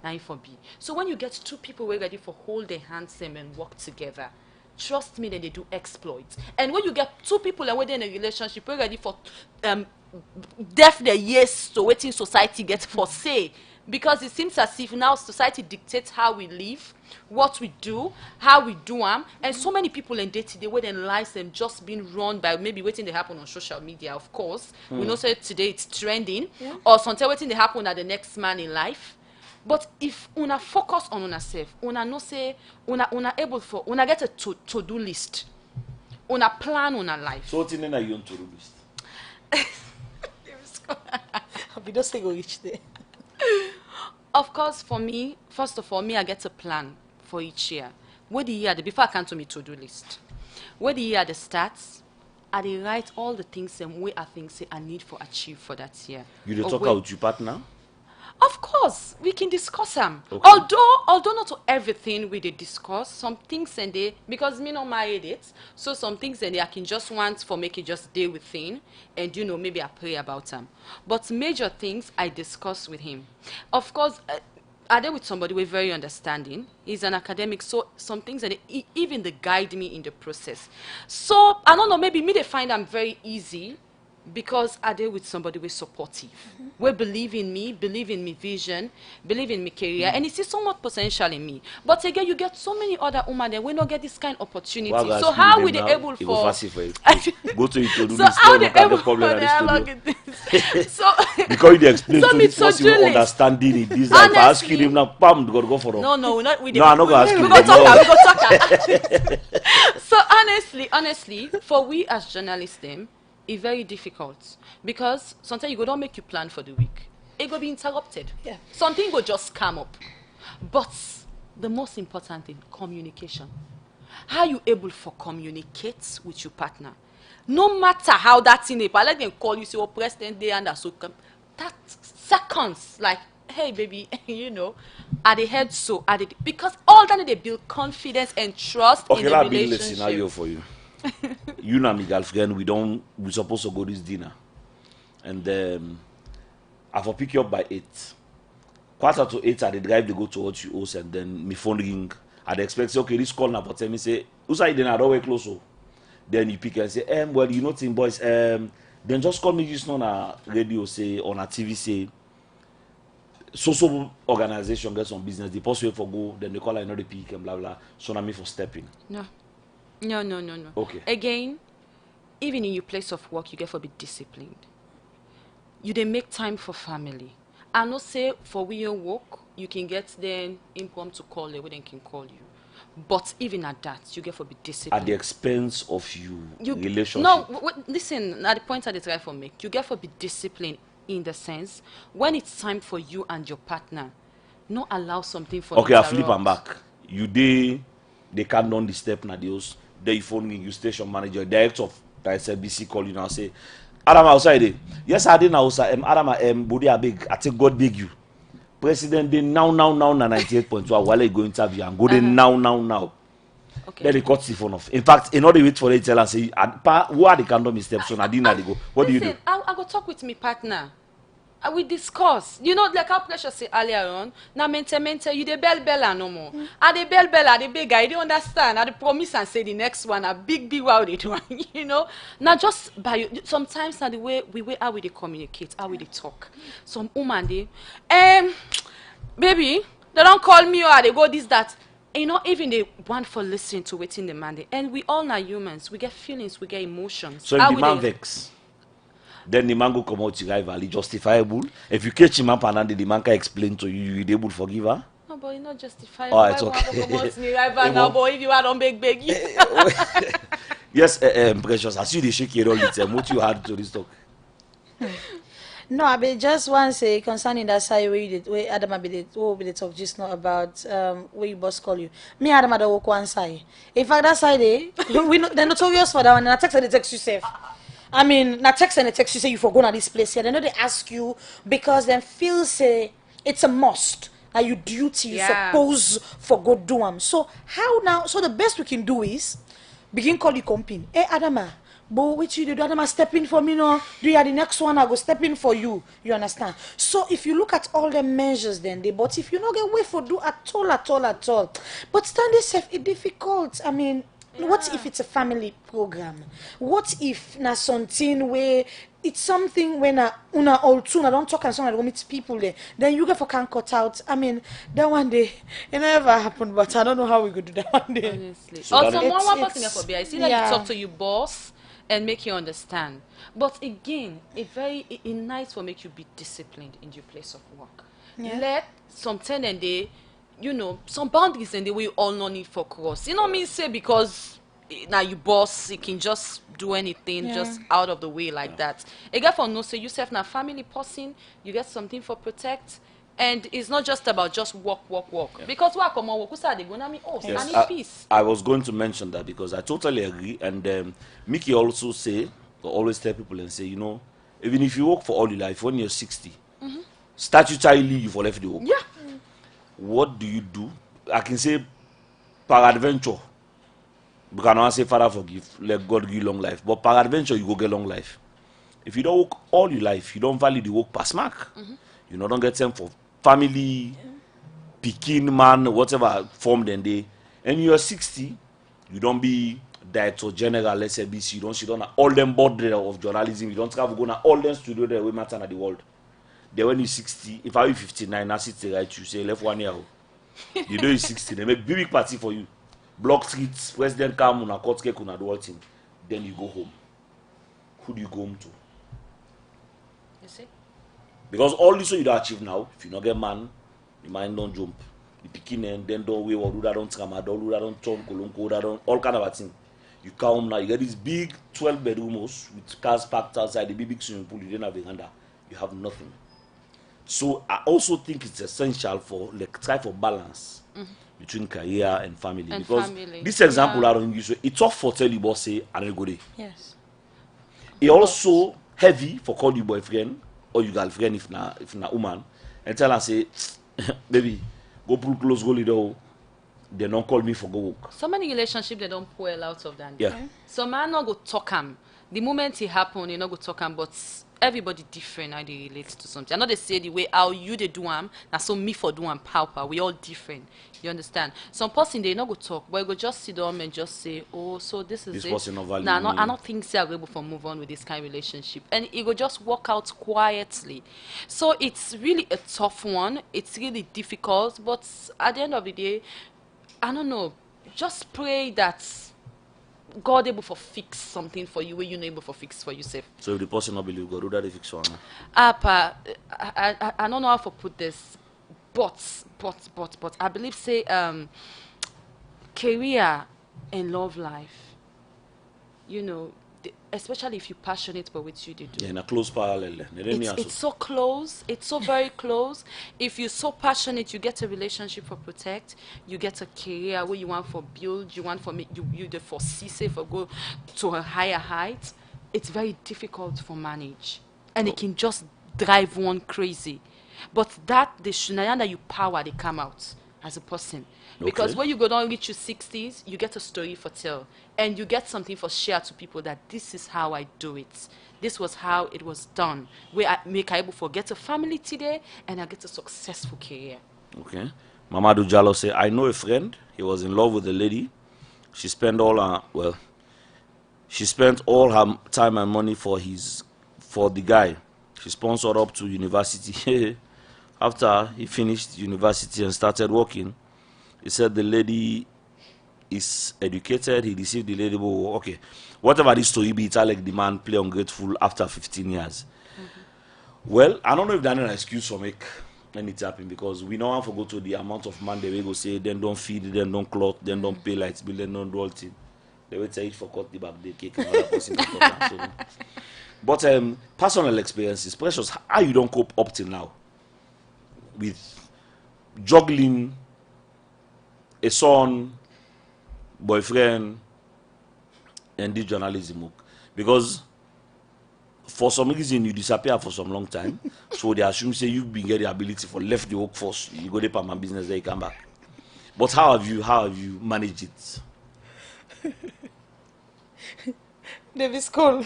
now for B. So when you get 2 people who are ready for hold their hands and work together, trust me, then they do exploits. And when you get 2 people and within a relationship, we're ready for def the yes to waiting society gets for say. Because it seems as if now society dictates how we live, what we do, how we do them, and so many people in day-to-day where their lives them just being run by maybe waiting they happen on social media, of course. We know say today it's trending, or sometimes waiting they happen at the next man in life. But if una focus on una self, una no say una able for una get a to-do list, una plan una life. So what in you on to-do list? We don't say go reach there. Of course, for me, first of all, I get a plan for each year. Where the year, before I come to me to-do list, where the year the starts, I write all the things and way I think say I need for achieve for that year. You dey talk about your partner? Of course, we can discuss them. Okay. Although not to everything we dey discuss, some things and they because me not married it, so some things and they I can just want for make it just deal with thing, and maybe I pray about them. But major things I discuss with him. Of course, I deal with somebody with very understanding. He's an academic, so some things and even they guide me in the process. So I don't know, maybe me they find them very easy. Because I deal with somebody who is supportive, who believe in me vision, believe in me career, and he sees so much potential in me. But again, you get so many other women that we not get this kind of opportunity. Well, so how we they able for? Go to it to do So this. how they able the for problem this? So because you explain so to this person understanding it. This like asking him now, pam, go for no, we're not. No, I'm not gonna ask you. We go talk. So honestly, for we as journalists, them. It's very difficult because sometimes you go don't make you plan for the week. It go be interrupted. Yeah. Something will just come up. But the most important thing, communication. How you able for communicate with your partner? No matter how that thing is, I let them call you, say, oh, President Day and so come. That seconds, like, hey baby, at the head so at the because all that they build confidence and trust in the relationship. Okay, let me scenario for you. You and my girlfriend, we supposed to go this dinner, and I will pick you up by 8. 7:45, I dey drive to go towards you house, and then my phone ring. I expect say, okay, this call now, but tell me say, who's I then I don't work close. Then you pick and say, well, you know, team boys, then just call me just on a radio say on a TV say, so organization get some business. The person for go, then they call I know the pick and blah blah. So now me for stepping. No. Okay. Again, even in your place of work, you get to be disciplined. You dey make time for family. I know say for when you work, you can get then impromptu call where they can call you. But even at that, you get to be disciplined. At the expense of your relationship. No, listen, at the point I try for make, you get to be disciplined in the sense when it's time for you and your partner not allow something for Okay, I flip interrupt. and back. You they can't down the step na the house. Then you phone me, you station manager, director of SBC call you now say, Adam outside there. Yes, I didn't outside. Adam body a big. I think God big you. President they now na 98.2 while go interview and go there now. Okay. Then they cut the phone off. In fact, in order to wait for it, tell and say, who are the condom steps? So Nadine they go. What do you do? Listen, I go talk with my partner. We discuss. You know, like how Pressure say earlier on. Now, mente, you the bell no more. I the bell, I the big guy. You don't understand. I the promise and say the next one. A big wow they do. You know. Now, just by sometimes now the way how we they communicate, how we they talk. Some woman they, baby, they don't call me or they go this that. You know, even they want for listening to waiting the man. And we all are humans. We get feelings. We get emotions. So if the man vex, then the man go come out to rival, justifiable. If you catch him up and the man can explain to you, you able to forgive her. No, but it's not justifiable. Oh, it's Why okay. want to come out me rival now, boy? If you are don't beg you. Yes, Precious, as you they shake your all the time, what you had to this talk? No, I be just want to say concerning that side where you did, where Adam be the talk just not about where you boss call you. Me Adam I don't walk one side. In fact, that side they're notorious for that one. And I text and they text you safe. I mean, na text and they text you say you for going to this place here. They know they ask you because they feel say it's a must. That you duty you Yeah. suppose for go do them. So how now? So the best we can do is begin call you company. Hey Adama, but which you do Adama step in for me no? Do you are the next one I go step in for you? You understand? So if you look at all the measures then they but if you not get way for do at all. But standing safe it's difficult. I mean what if it's a family program? What if na something where it's something when una all two, I don't talk and someone go meet people there. Then you get for can cut out. I mean, that one day it never happened, but I don't know how we could do that one day. Honestly. So Also, that- one person for be. I see that yeah. you talk to your boss and make you understand. But again, it nice for make you be disciplined in your place of work. Yeah. Let some ten and day, you know, some boundaries and the way you all no need for cross. You know me say because now you boss, you can just do anything Yeah. just out of the way like that. Again, for no say yourself now family person, you get something for protect. And it's not just about just work. Because what come on work, who said they gonna me? Oh, I Yes, need peace. I was going to mention that because I totally agree. And Mickey also say, or always tell people and say, you know, even if you work for all your life, when you're 60, statutorily you for left the work. Yeah. What do you do? I can say, peradventure, we cannot say Father forgive, let God give you long life. But peradventure, you go get long life. If you don't work all your life, you don't value the work pass mark. You know, don't get time for family, picking man, whatever form then they. And you're 60, you don't be director general, let's say BC, you don't sit on all them board there of journalism, you don't travel go na all them studio there we matter in the world. Then when you're 60, if I be 59, I sit there right, you say left 1 year. You know you're 60, they make big party for you. Block streets, president come on a court cake on a dual team. Then you go home. Who do you go home to? You see? Because all this you don't achieve now, if you not get man, the mind don't jump. The picking and then don't wait or do that don't tramadol, do that don't turn colonco, that don't all kind of a thing. You come now, you get this big 12-bedroom house with cars parked outside the big swimming pool, you don't have veranda. You have nothing. So I also think it's essential for like try for balance between career and family. And because family. this example Yeah. I don't use it's tough for tell you boss say I don't go there. Yes. It also heavy for call you boyfriend or you girlfriend if na woman and tell her say baby go pull close go leader they don't call me for go work. So many relationships they don't pull out of that. Yeah. So man not go talk him. The moment it happen, you not go talk him, but everybody different how they relate to something. I know they say the way how you they do am, now so me for do am power. We all different. You understand? Some person they not go talk, but you go just sit down and just say, oh, so this is This it. person not value Nah, me. I don't think say I'm able to move on with this kind of relationship, and it go just work out quietly. So it's really a tough one. It's really difficult, but at the end of the day, I don't know. Just pray that God able for fix something for you where you not able for fix for yourself. So if the person not believe God, do that they fix one. I don't know how to put this, but I believe say career and love life, you know, especially if you're passionate about what you do. Yeah, in a close parallel. It's so close. It's so very close. If you're so passionate, you get a relationship for protect. You get a career where you want for build. You want for me. You the for see safe or go to a higher height. It's very difficult for manage, and it can just drive one crazy. But that the shunayan that you power, they come out as a person. Because Okay. when you go down reach your 60s, you get a story for tell. And you get something for share to people that this is how I do it. This was how it was done. Where I make able to get a family today and I get a successful career. Okay. Mamadou Jallo say, I know a friend. He was in love with a lady. She spent she spent all her time and money for the guy. She sponsored up to university. After he finished university and started working, he said the lady is educated. He received the lady. Okay, whatever this story be, it's like the man play ungrateful after 15 years. Well, I don't know if that's an excuse for make anything happen because we know how to go to the amount of man they will go say, then don't feed, then don't cloth, then don't pay lights bill, then don't do all thing. They will say it for cut the back the cake. Another person can talk so. But personal experiences, Precious, how you don't cope up till now with juggling a son, boyfriend, and this journalism work? Because for some reason you disappear for some long time, so they assume say you've been getting the ability for left the workforce, you go to permanent business, then you come back. But how have you managed it? Davis Cole.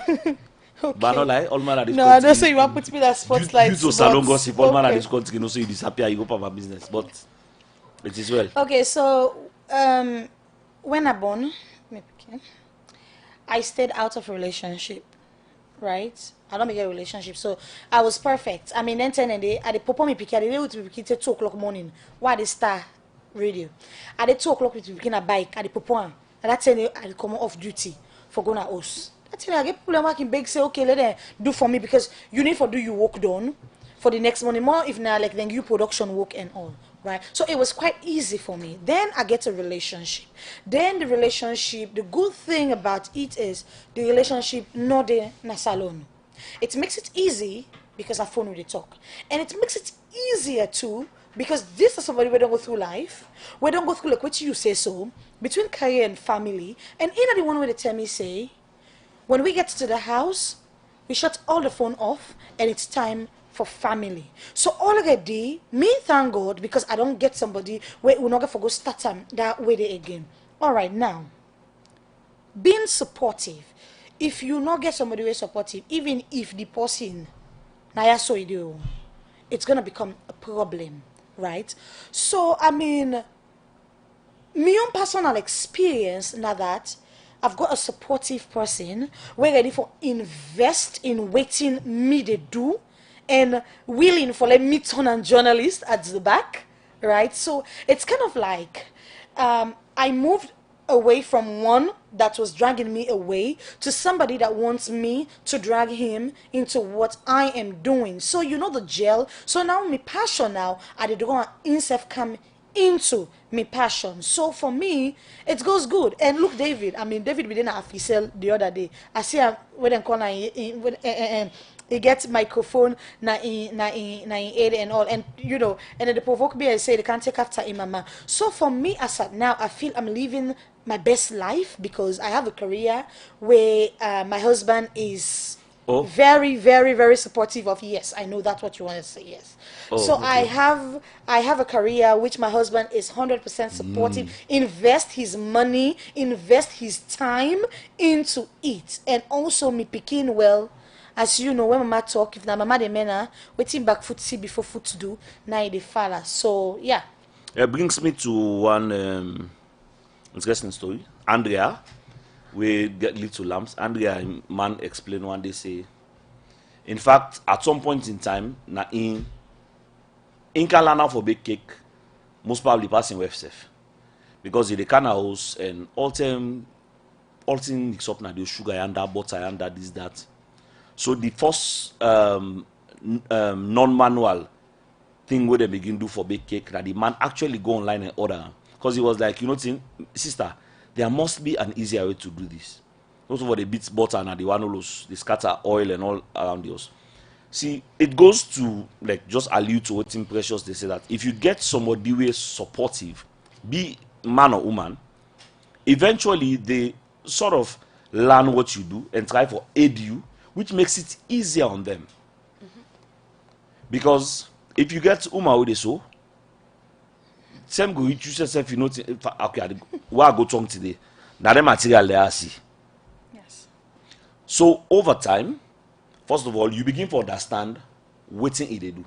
Okay. But not like all man at this No, I don't say you want to put me that spotlight. You to salon but- gossip, all man at okay. this country, you know, so you disappear, you go permanent business. But it is well. Okay, so when I born, I stayed out of a relationship, right? I don't make a relationship, so I was perfect. I mean, then 10 and day, I did pop on me pick, I did to be 2 o'clock morning. Why they start radio? I did 2 o'clock to be a bike, I did pop on. And that's when I come off duty for going to house. That's when I get people working big, say, okay, let them do for me because you need for do your work done for the next morning. More if not, like then you production work and all. Right, so it was quite easy for me. Then I get a relationship. Then the relationship, the good thing about it is the relationship no de na salon. It makes it easy because I phone with the talk, and it makes it easier too because this is somebody we don't go through life. We don't go through like what you say so between career and family. And in the one where they tell me say, when we get to the house, we shut all the phone off, and it's time for family. So all of day, me thank God because I don't get somebody where we're not gonna go start time that way there again. All right, now being supportive. If you not get somebody who is supportive, even if the person now so you do, it's gonna become a problem, right? So I mean, my own personal experience now that I've got a supportive person, we're ready for invest in waiting me they do and willing for let me turn on journalist at the back, right? So it's kind of like I moved away from one that was dragging me away to somebody that wants me to drag him into what I am doing. So you know the gel. So now my passion now I did go insef come into my passion. So for me, it goes good. And look, David. I mean, David within a official the other day. I see him when they call he gets microphone in aid and all, and you know, and then they provoke me and say they can't take after him, mama. So for me, as at now, I feel I'm living my best life because I have a career where my husband is very, very, very supportive of. Yes, I know that's what you want to say. Yes. So Okay. I have a career which my husband is 100% supportive. Invest his money, invest his time into it, and also me picking well. As you know, when mama talk, if na mama de mena, waiting back foot see before foot to do, now they follow. So yeah. It brings me to one interesting story. Andrea, we get little lamps. Andrea, man, explain one day say, in fact, at some point in time, na in Kalana for bake cake, most probably passing with self. Because in the canal house and all thing mix up na the sugar and that butter and that this that. So the first non-manual thing where they begin do for bake cake, that the man actually go online and order. Because he was like, you know, sister, there must be an easier way to do this. Not over the beat butter and the one who lose, they scatter oil and all around yours. See, it goes to like just allude to what in Precious they say that if you get somebody who is supportive, be man or woman, eventually they sort of learn what you do and try to aid you, which makes it easier on them. Because if you get woman with a so, same go you choose yourself, you know, okay, where I go talk today, now the material there see. Yes. So over time, first of all, you begin to understand what they do,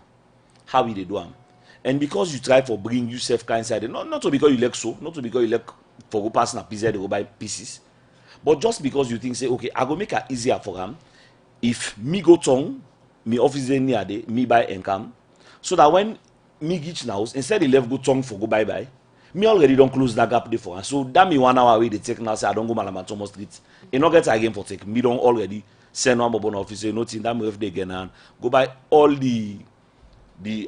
how they do them. And because you try to bring yourself kind inside, not to because you like so, not to because you like for go pass na pizza, they go buy pieces, but just because you think, say, okay, I go make it easier for them. If me go tongue, me office near day, me buy income, so that when me get now, instead they left go tongue for go bye bye, me already don't close that gap there for her. So that me 1 hour away they take now say I don't go Malaman Thomas Street. You not get again for take. Me don't already send one mobile office, say nothing that me if they again and go buy all the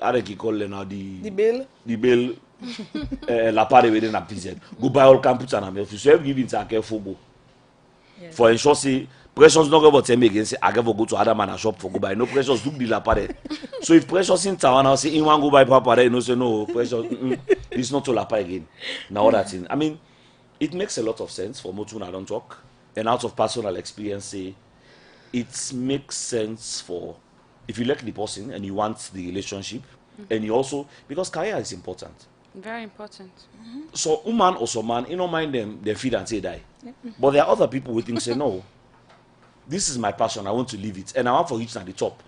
other key call now The bill. the bill la part within a PZ. Go buy all campus and office. So if give it a careful go. Yes. For ensure say Precious not go tell me again say I go to other man a shop for go buy. No Precious look the la part. So if Precious in town now say in one go buy papa there, you know say no Precious it's not to la part again. Now that thing. I mean, it makes a lot of sense for Motun I don't talk. And out of personal experience say it makes sense for if you like the person and you want the relationship and you also because career is important. Very important. So woman or some man, you don't mind them, they feed and say die. But there are other people who think say no, this is my passion, I want to leave it. And I want for reach at the top.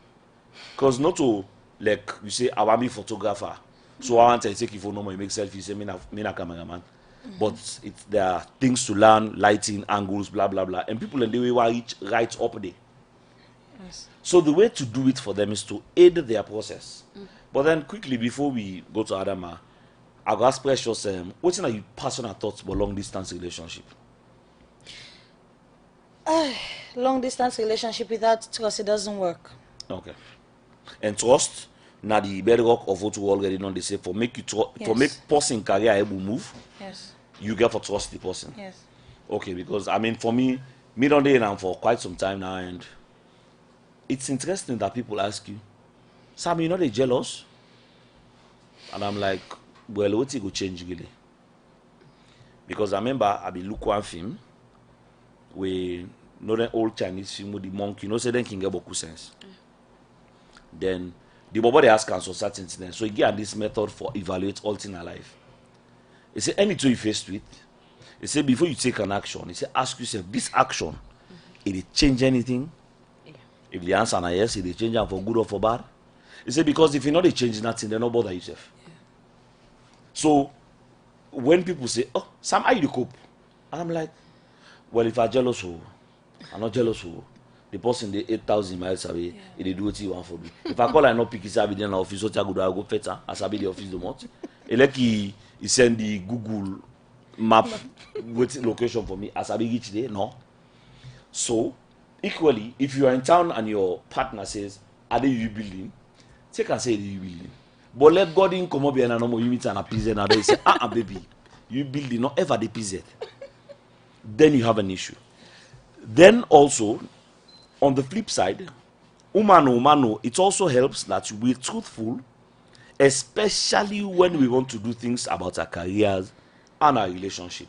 Because not to like you say, I want to be photographer. So I want to take you for no more, you make selfie, you say me na cameraman. But there are things to learn, lighting, angles, blah blah blah. And people in the way will reach right up there. Yes. So the way to do it for them is to aid their process. But then quickly before we go to Adama, I'll ask Precious, what's are your personal thoughts about long distance relationship? Long distance relationship without trust, it doesn't work. Okay. And trust, now the bedrock of what we already know they say for make you for Yes. make person career able move, Yes. you get for trust the person. Yes. Okay, because I mean for me don't day now for quite some time now and it's interesting that people ask you, Sam, you know they jealous? And I'm like, well, what's it go change really? Because I remember I be look one film we know the old Chinese film with the monk, you know, say then can get boku sense. Then the bobo they ask answer certain things. So he get this method for evaluate all things in life. He say anything you face with, he say before you take an action, he say ask yourself this action, it change anything? If the answer is yes, it change them for good or for bad. He say because if you know they change nothing, then no bother yourself. So when people say, "Oh, Sam, how you cope?" And I'm like, "Well, if I'm jealous, I'm not jealous. The person they 8,000 miles away, they do what he want for me. If I call, I not pick his in the office, so I go feta as I be the office the month. He like he send the Google map with location for me as I be each day. No. So equally, if you are in town and your partner says, "Are they you building?" Take and say you building. But let God in come up here and no more you meet and a PZ now they say, baby, you building not ever the PZ. Then you have an issue. Then also, on the flip side, umano, it also helps that we're truthful, especially when we want to do things about our careers and our relationship.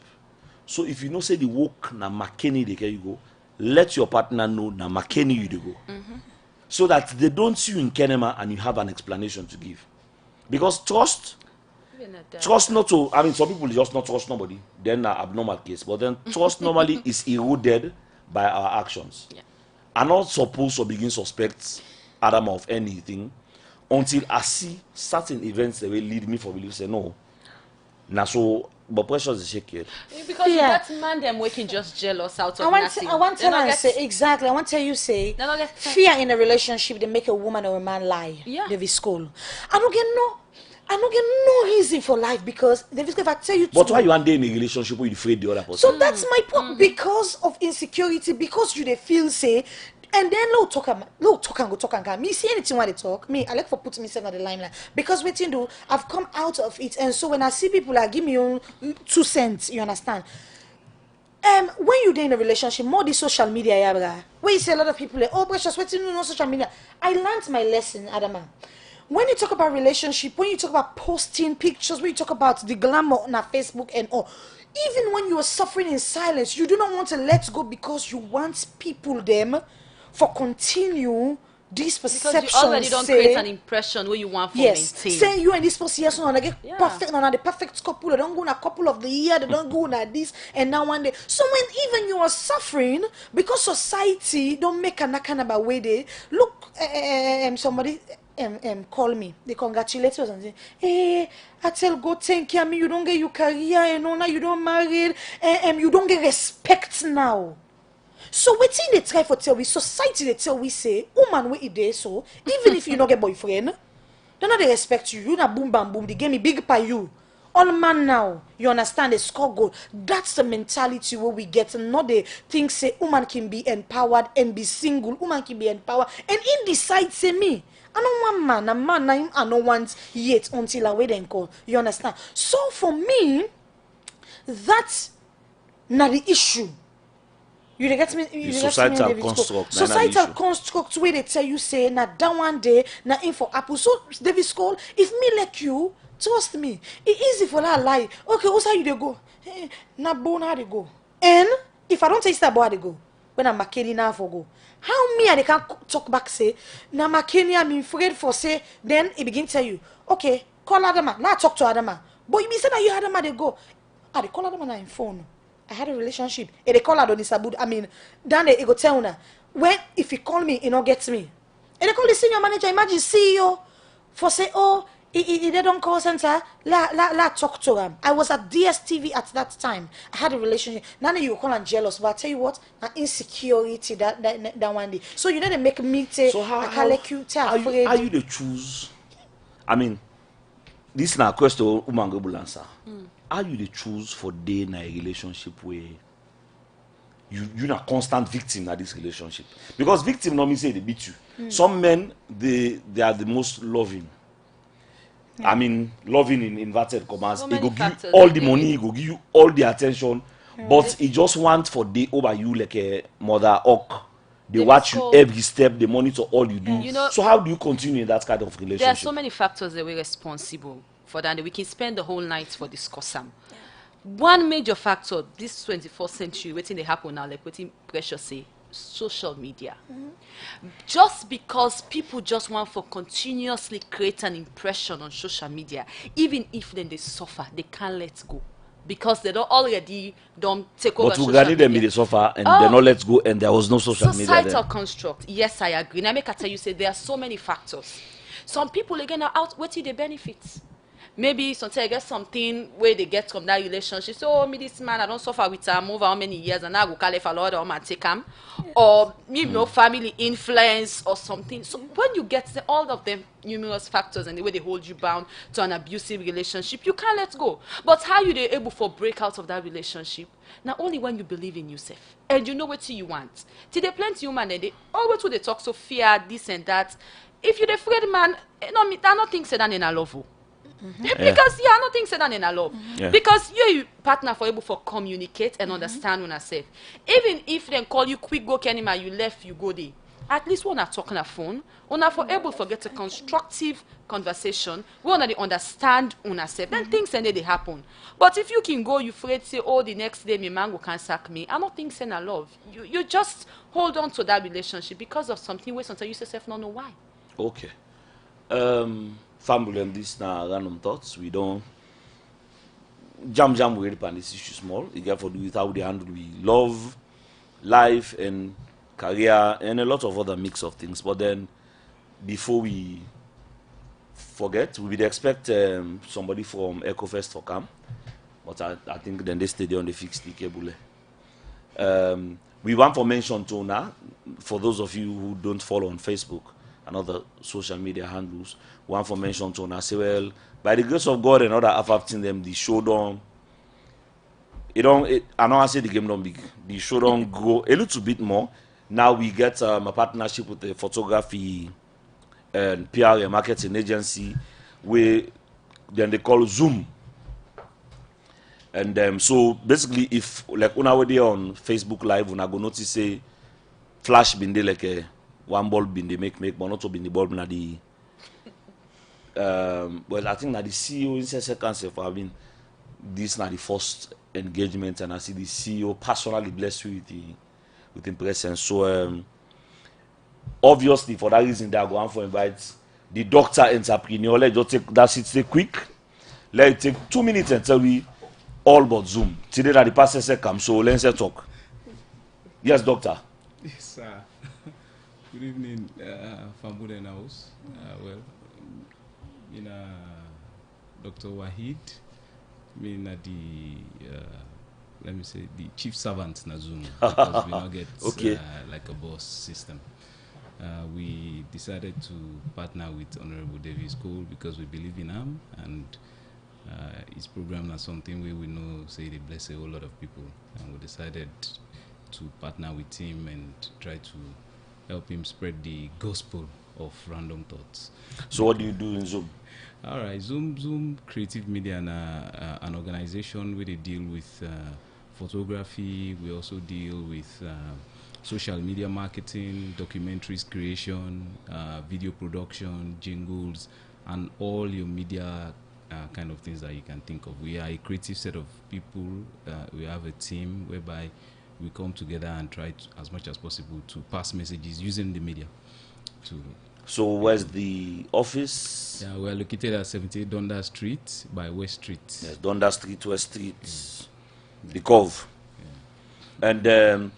So if you know say the work na makeni they can you go, let your partner know na makeni you they go. So that they don't see you in Kenema and you have an explanation to give. Because trust not to, I mean, some people just not trust nobody, then an abnormal case. But then trust normally is eroded by our actions. Yeah. I'm not supposed to begin suspect Adam of anything until I see certain events that will lead me for belief say no. Now so but Precious is shaky. Because you got man them waking just jealous out of nothing. I want They not to get- say exactly. I want to tell you say They not get- fear in a relationship they make a woman or a man lie. Yeah. They be school. I don't get no reason for life because if I tell you But to why you want to in a relationship where you afraid the other person? so that's my point because of insecurity because you they feel say and then low talk and go talk and come. Me see anything when they talk. Me, I like for putting myself on the limelight. Because waiting do I've come out of it and so when I see people like give me own 2 cents, you understand? when you're in a relationship, more the social media, yeah, brah. Where you see a lot of people like, oh, precious, what's in social media? I learned my lesson, Adama. When you talk about relationship, when you talk about posting pictures, when you talk about the glamour on our Facebook and all, even when you are suffering in silence, you do not want to let go because you want people them for continue this Because perception. you already don't create an impression where you want for Yes, maintain. say you and this person yes, no, get Yeah. perfect, no, the perfect couple. They don't go on a couple of the year. They don't go on a this and now one day. So when even you are suffering because society don't make a kind of a way they look. Somebody call me. They congratulate us and say, hey, I tell God thank you. I mean you don't get your career and now you don't marry. You don't get respect now. So wetin dey try for tell we society dey tell we say woman wey e dey so even if you no get boyfriend they no dey respect you. You na boom bam boom the game e big by you. All man now you understand they score goal. That's the mentality where we get and not the think say woman can be empowered and be single. Woman can be empowered and in decide say me I don't want man. A man I don't want yet until I wait and call. You understand? So for me, that's not the issue. You dey get me? You dey get me, societal David? construct, na Societal issue. construct where they tell you say na that one day na in for apple. So David Skull, if me like you, trust me, it easy for that lie. Okay, what's how you dey go? Hey, na bone how they go? And if I don't taste that boy, how they go? When I'm McKinney now for go. How me and they can talk back say na McKinney I'm afraid for say then it begin tell you okay call Adama now talk to Adama but you be say that you Adama they go I they call Adama na in phone. I had a relationship. And they call her Donisabud. I mean, then they go tell her when if he call me, he not gets me. And they call the senior manager. Imagine CEO for say, oh, he they don't call center. La talk to him. I was at DSTV at that time. I had a relationship. Now you call and jealous, but I tell you what, an insecurity that one day. So you know they make me say, So I can't let you tell. are you the choose? I mean, this is not a question woman go will answer. Are you the choose for day in a relationship where you're a constant victim of this relationship? Because victim normally say they beat you. Some men they are the most loving. Yeah. I mean, loving in inverted commas. So He many go give you factors all that the they money, will- he go give you all the attention, but he just want for day over you like a mother hawk. They They watch you call- every step, they monitor all you do. You know- So how do you continue in that kind of relationship? There are so many factors that we're responsible for that. And we can spend the whole night for discuss them. One major factor, this 21st century, waiting they happen now, like waiting pressure say, social media. Just because people just want for continuously create an impression on social media, even if then they suffer, they can't let go. Because they don't already don't take over But we social granted them media. they suffer and Oh. they not let go and there was no social media Societal then. construct, yes, I agree. Now make I tell you, say there are so many factors. Some people again are out waiting the benefits. Maybe sometimes I get something where they get from that relationship. So oh, me this man, I don't suffer with him over how many years, and I go call if a lot or man take him, or you know family influence or something. So when you get all of them numerous factors and the way they hold you bound to an abusive relationship, you can't let go. But how you they able for break out of that relationship? Now only when you believe in yourself and you know what you want. Till they plenty human and they always when they talk so fear this and that. If you're afraid man, no, I don't think say that in a love. Because I don't think say that in a love. Yeah. Because you partner for able for communicate and understand when I say. Even if they call you quick go Kenima, you left, you go there. At least when I talk on a phone, when I for able to get a constructive conversation, when they understand when I say, then things and they happen. But if you can go, you afraid say, oh, the next day my man can sack me. I don't think say na love. You just hold on to that relationship because of something where sometimes you yourself not know why. Okay. Family and this now random thoughts. We don't jam with on this issue small. You get for do with how they handle we love, life and career and a lot of other mix of things. But then before we forget, we would expect somebody from EcoFest for camp. But I think then they stay there on the fixed the cable. We want to mention to now, for those of you who don't follow on Facebook and other social media handles, one for mention to now say, well, by the grace of God and other I've seen them, the show don't. I know I say the game don't big. The show don't grow a little bit more. Now we get a partnership with the photography and PR and marketing agency, where then they call Zoom. And so basically, if like una were there on Facebook Live, una go notice say flash been there like a one bulb been they make, but not to be the bulb na the well, I think that the CEO in second for having this na the first engagement, and I see the CEO personally blessed with the presence. So obviously for that reason they are going for invite the doctor entrepreneur. Let's just take that shit, stay quick. Let it take 2 minutes and tell we all but Zoom. Today that the pastor come, so let's talk. Yes, doctor. Yes, sir. Good evening, from Mornin House. Well, Dr. Wahid, let me say the chief servant na Zoom, because we now get okay. like a boss system. We decided to partner with Honorable Davis Cole because we believe in him, and his program is something we know say they bless a whole lot of people, and we decided to partner with him and try to help him spread the gospel of random thoughts. So what do you do in Zoom? All right, Zoom Creative Media and an organization where they deal with photography. We also deal with social media marketing, documentaries creation, video production, jingles, and all your media kind of things that you can think of. We are a creative set of people. We have a team whereby we come together and try to, as much as possible, to pass messages using the media. So where's the office? Yeah, we're located at 78 Dundas Street by West Street. Yes, Dundas Street, West Street, the Cove. Yeah. And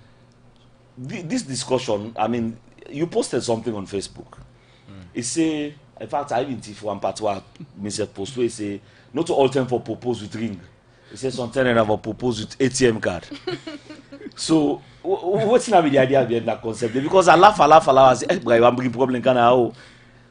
this discussion, I mean, you posted something on Facebook. It say, in fact, I even if one part where Mr. Post where say, not all time for propose with ring. It says something and have propose with ATM card. So what's now the idea behind that concept? Because I laugh, I say, hey, I'm bringing problem kind of.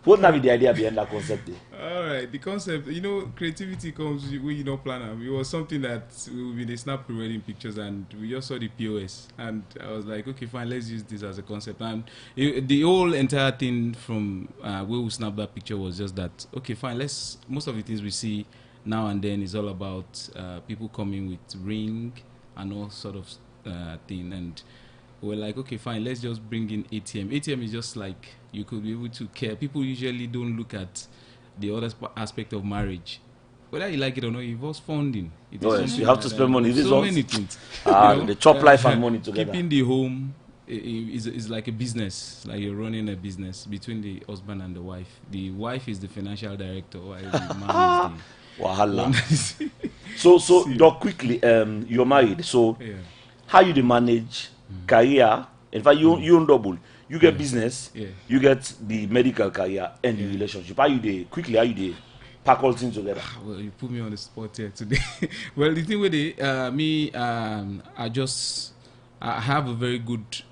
What now the idea behind that concept? All right, the concept, creativity comes when you don't plan them. It was something that we did snap pre-wedding pictures, and we just saw the POS, and I was like, okay, fine, let's use this as a concept. And the whole entire thing from where we snapped that picture was just that, okay, fine, most of the things we see now and then is all about people coming with ring and all sort of thing, and we're like, okay, fine, let's just bring in ATM. ATM is just like you could be able to care. People usually don't look at the other aspect of marriage, whether you like it or not. It involves funding. Yes, you have to spend money. So many things. The chop life and money together. Keeping the home is like a business, like you're running a business between the husband and the wife. The wife is the financial director, while the man is the Wahala. So Doc, quickly, you're married. So how you manage career? In fact, you own double. You get business, you get the medical career and the relationship. How you pack all things together? Well, you put me on the spot here today. Well, the thing with I have a very good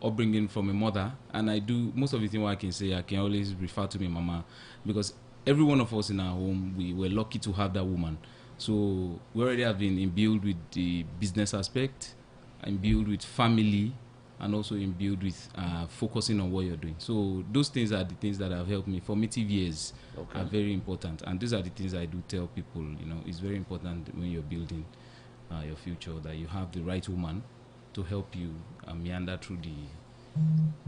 upbringing from a mother, and I do most of the thing what I can say. I can always refer to my mama, because every one of us in our home, we were lucky to have that woman. So we already have been imbued with the business aspect, imbued with family, and also imbued with focusing on what you're doing. So those things are the things that have helped me. Formative years are very important, and these are the things I do tell people. It's very important when you're building your future that you have the right woman to help you meander through the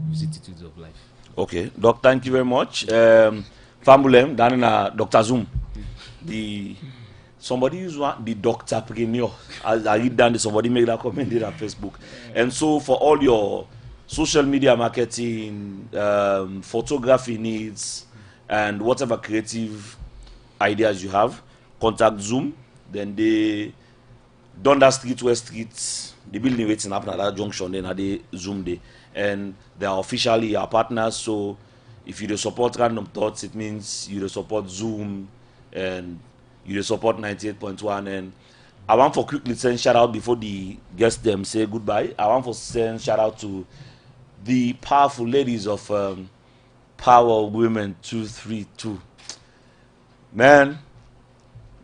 vicissitudes of life. Okay, Doc, thank you very much. Famulem, then Dr. Zoom, somebody use the doctorpreneur. I read down somebody make that comment there on Facebook. And so for all your social media marketing, photography needs, and whatever creative ideas you have, contact Zoom. Then they Dundas Street, West Street, the building waiting up at that junction, then they Zoom day. And they are officially our partners. So if you support Random Thoughts, it means you support Zoom and you support 98.1. And I want for quickly send shout out before the guests them say goodbye. I want for send shout out to the powerful ladies of Power Women 232. Man,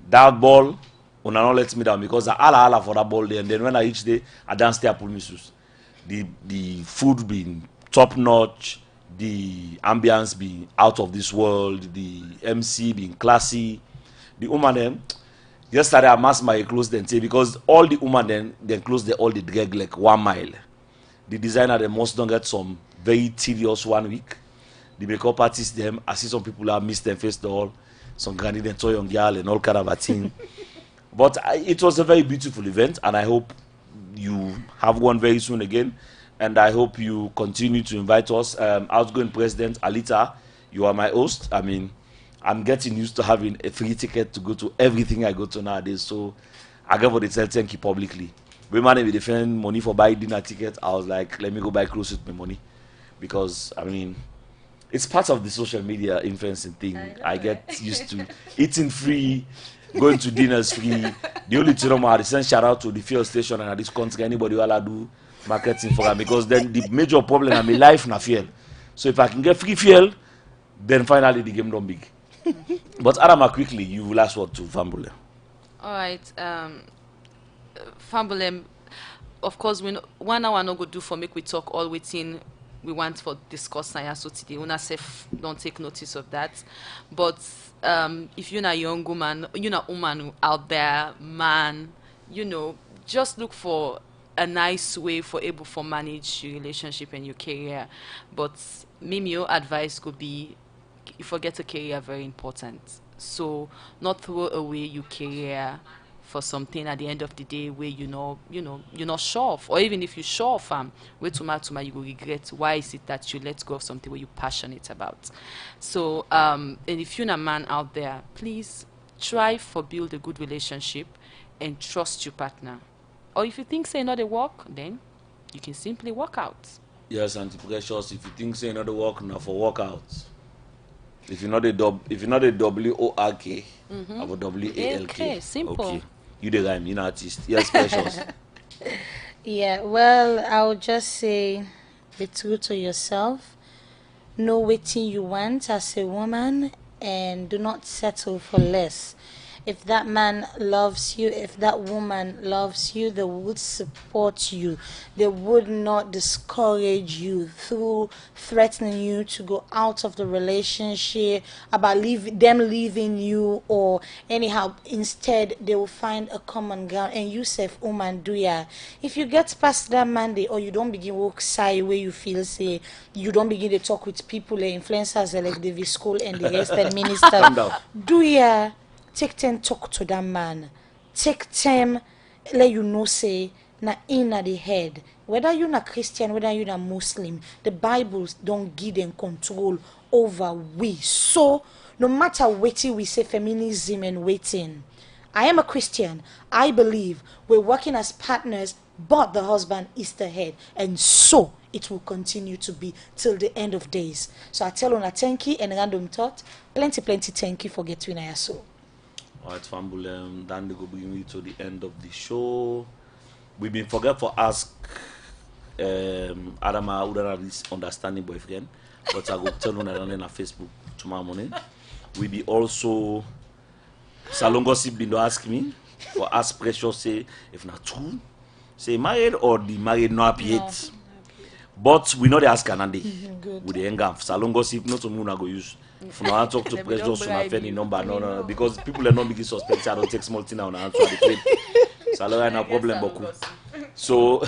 that ball una not let me down, because I ala for that ball there, and then when I reach there, I dance there pull me sus. The food being top notch, the ambience being out of this world, the MC being classy. The woman them, Yesterday I masked my clothes then say because all the women then close the all the drag like 1 mile. The designer they must don't get some very tedious 1 week. The makeup artists them, I see some people have missed them face the all, some granny then toy young girl and all kind of a thing. But it was a very beautiful event, and I hope you have one very soon again. And I hope you continue to invite us. Outgoing President Alita, you are my host. I mean, I'm getting used to having a free ticket to go to everything I go to nowadays. So I get for the thank you publicly. We managed with defend money for buying dinner ticket. I was like, let me go buy clothes with my money. Because, I mean, it's part of the social media influencing thing. I get used to eating free, going to dinners free. The only thing I send shout out to the fuel station and at this country, anybody who will do marketing for them, because then the major problem in my life na fuel. So if I can get free fuel, then finally the game don't big. But Adama, quickly, you last word to Fambule. All right, Fambulem, of course, 1 hour no go do for make we talk all within we want for discuss science so today. Una self don't take notice of that. But if you're a young woman, you're a woman out there, man, just look for a nice way for able for manage your relationship and your career. But maybe your advice could be you forget a career very important. So not throw away your career for something at the end of the day where you're not sure of, or even if you're sure of wait tomorrow you will regret. Why is it that you let go of something where you're passionate about? So and if you're a man out there, please try for build a good relationship and trust your partner. Or if you think say not a work, then you can simply walk out. Yes, anti-precious. If you think say another work, now for workout. If you're not a WORK, have a WALK. Okay, simple. Okay. You the rhyme, you're an artist. Yes, precious. Yeah, well, I'll just say be true to yourself. Know what you want as a woman and do not settle for less. If that man loves you, if that woman loves you, they would support you. They would not discourage you through threatening you to go out of the relationship, about them leaving you, or anyhow. Instead, they will find a common ground. And you, self, woman, do ya. If you get past that Monday, or you don't begin walk side where you feel say you don't begin to talk with people, influencers like the school and the rest and minister, Calm down. do ya. Take time talk to that man. Take time let you know say na in the head. Whether you're a Christian, whether you're a Muslim, the Bibles don't give them control over we. So no matter what we say feminism and waiting. I am a Christian. I believe we're working as partners, but the husband is the head. And so it will continue to be till the end of days. So I tell you, thank you and random thought. Plenty thank you for getting our soul. Alright, Fambulem, then they go bring me to the end of the show. We've been forget for ask Adama who don't have this understanding boyfriend, but I will tell you on Facebook tomorrow morning. We be also Salon Gossip been to ask me for ask Precious say if not true, say married or the married not happy yet. But we know they ask Anandi. With the anger. Salon Gossip, not to go use. If you want to talk to Precious, you have any number. No. Because people are not beginning suspect. I don't take small thing now and answer the trade. Salon is no problem, beaucoup. So,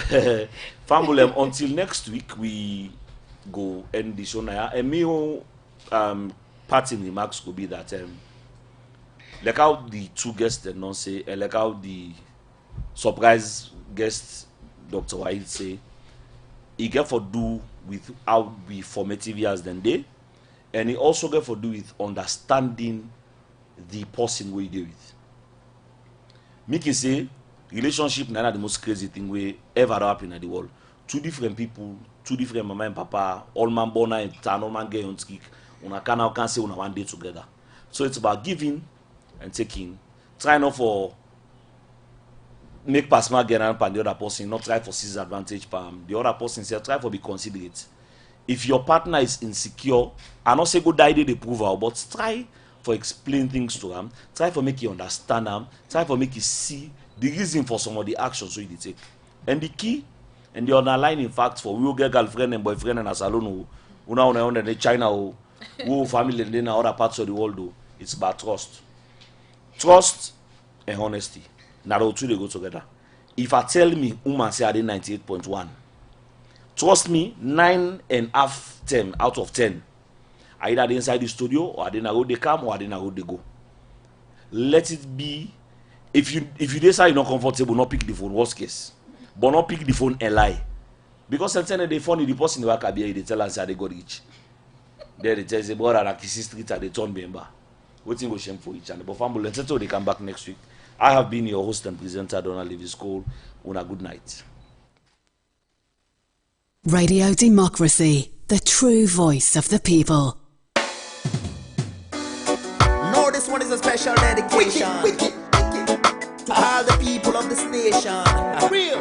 Fambulem, until next week, we go end the show now. And me, parting remarks could be that, like how the two guests did not say, and like how the surprise guest, Dr. Wahid, say, he get for do with how we formative years than they, and he also get for do with understanding the person we deal with. Me can say relationship na the most crazy thing we ever happen in the world. Two different people, two different mama and papa, all man born and town, all man get on kick. Una can say una one day together. So it's about giving and taking. Try not for make personal gain and the other person, not try for seize advantage palm. The other person say try for be considerate. If your partner is insecure, I not say go die they prove her, but try for explain things to them. Try for make you understand them. Try for make you see the reason for some of the actions so you take. And the key and the underlying fact for we will get girlfriend and boyfriend and a salon una the China who family and then other parts of the world do. It's about trust. Trust and honesty. Now the two they go together. If I tell me woman say I did 98.1, trust me, 9.5 10 out of 10. I either inside the studio or I didn't go the cam or I didn't go the go. Let it be. If you decide you're not comfortable, not pick the phone. Worst case, but not pick the phone and lie. Because sometimes they funny the person in the work they tell us how they got rich. Then they tell us about that Kisi Street and they turn member. Waiting go shame for each other. But family, let's say they come back next week. I have been your host and presenter, Donald Levis Cole. Una good night. Radio Democracy, the true voice of the people. No, this one is a special dedication to all the people of this nation. Real.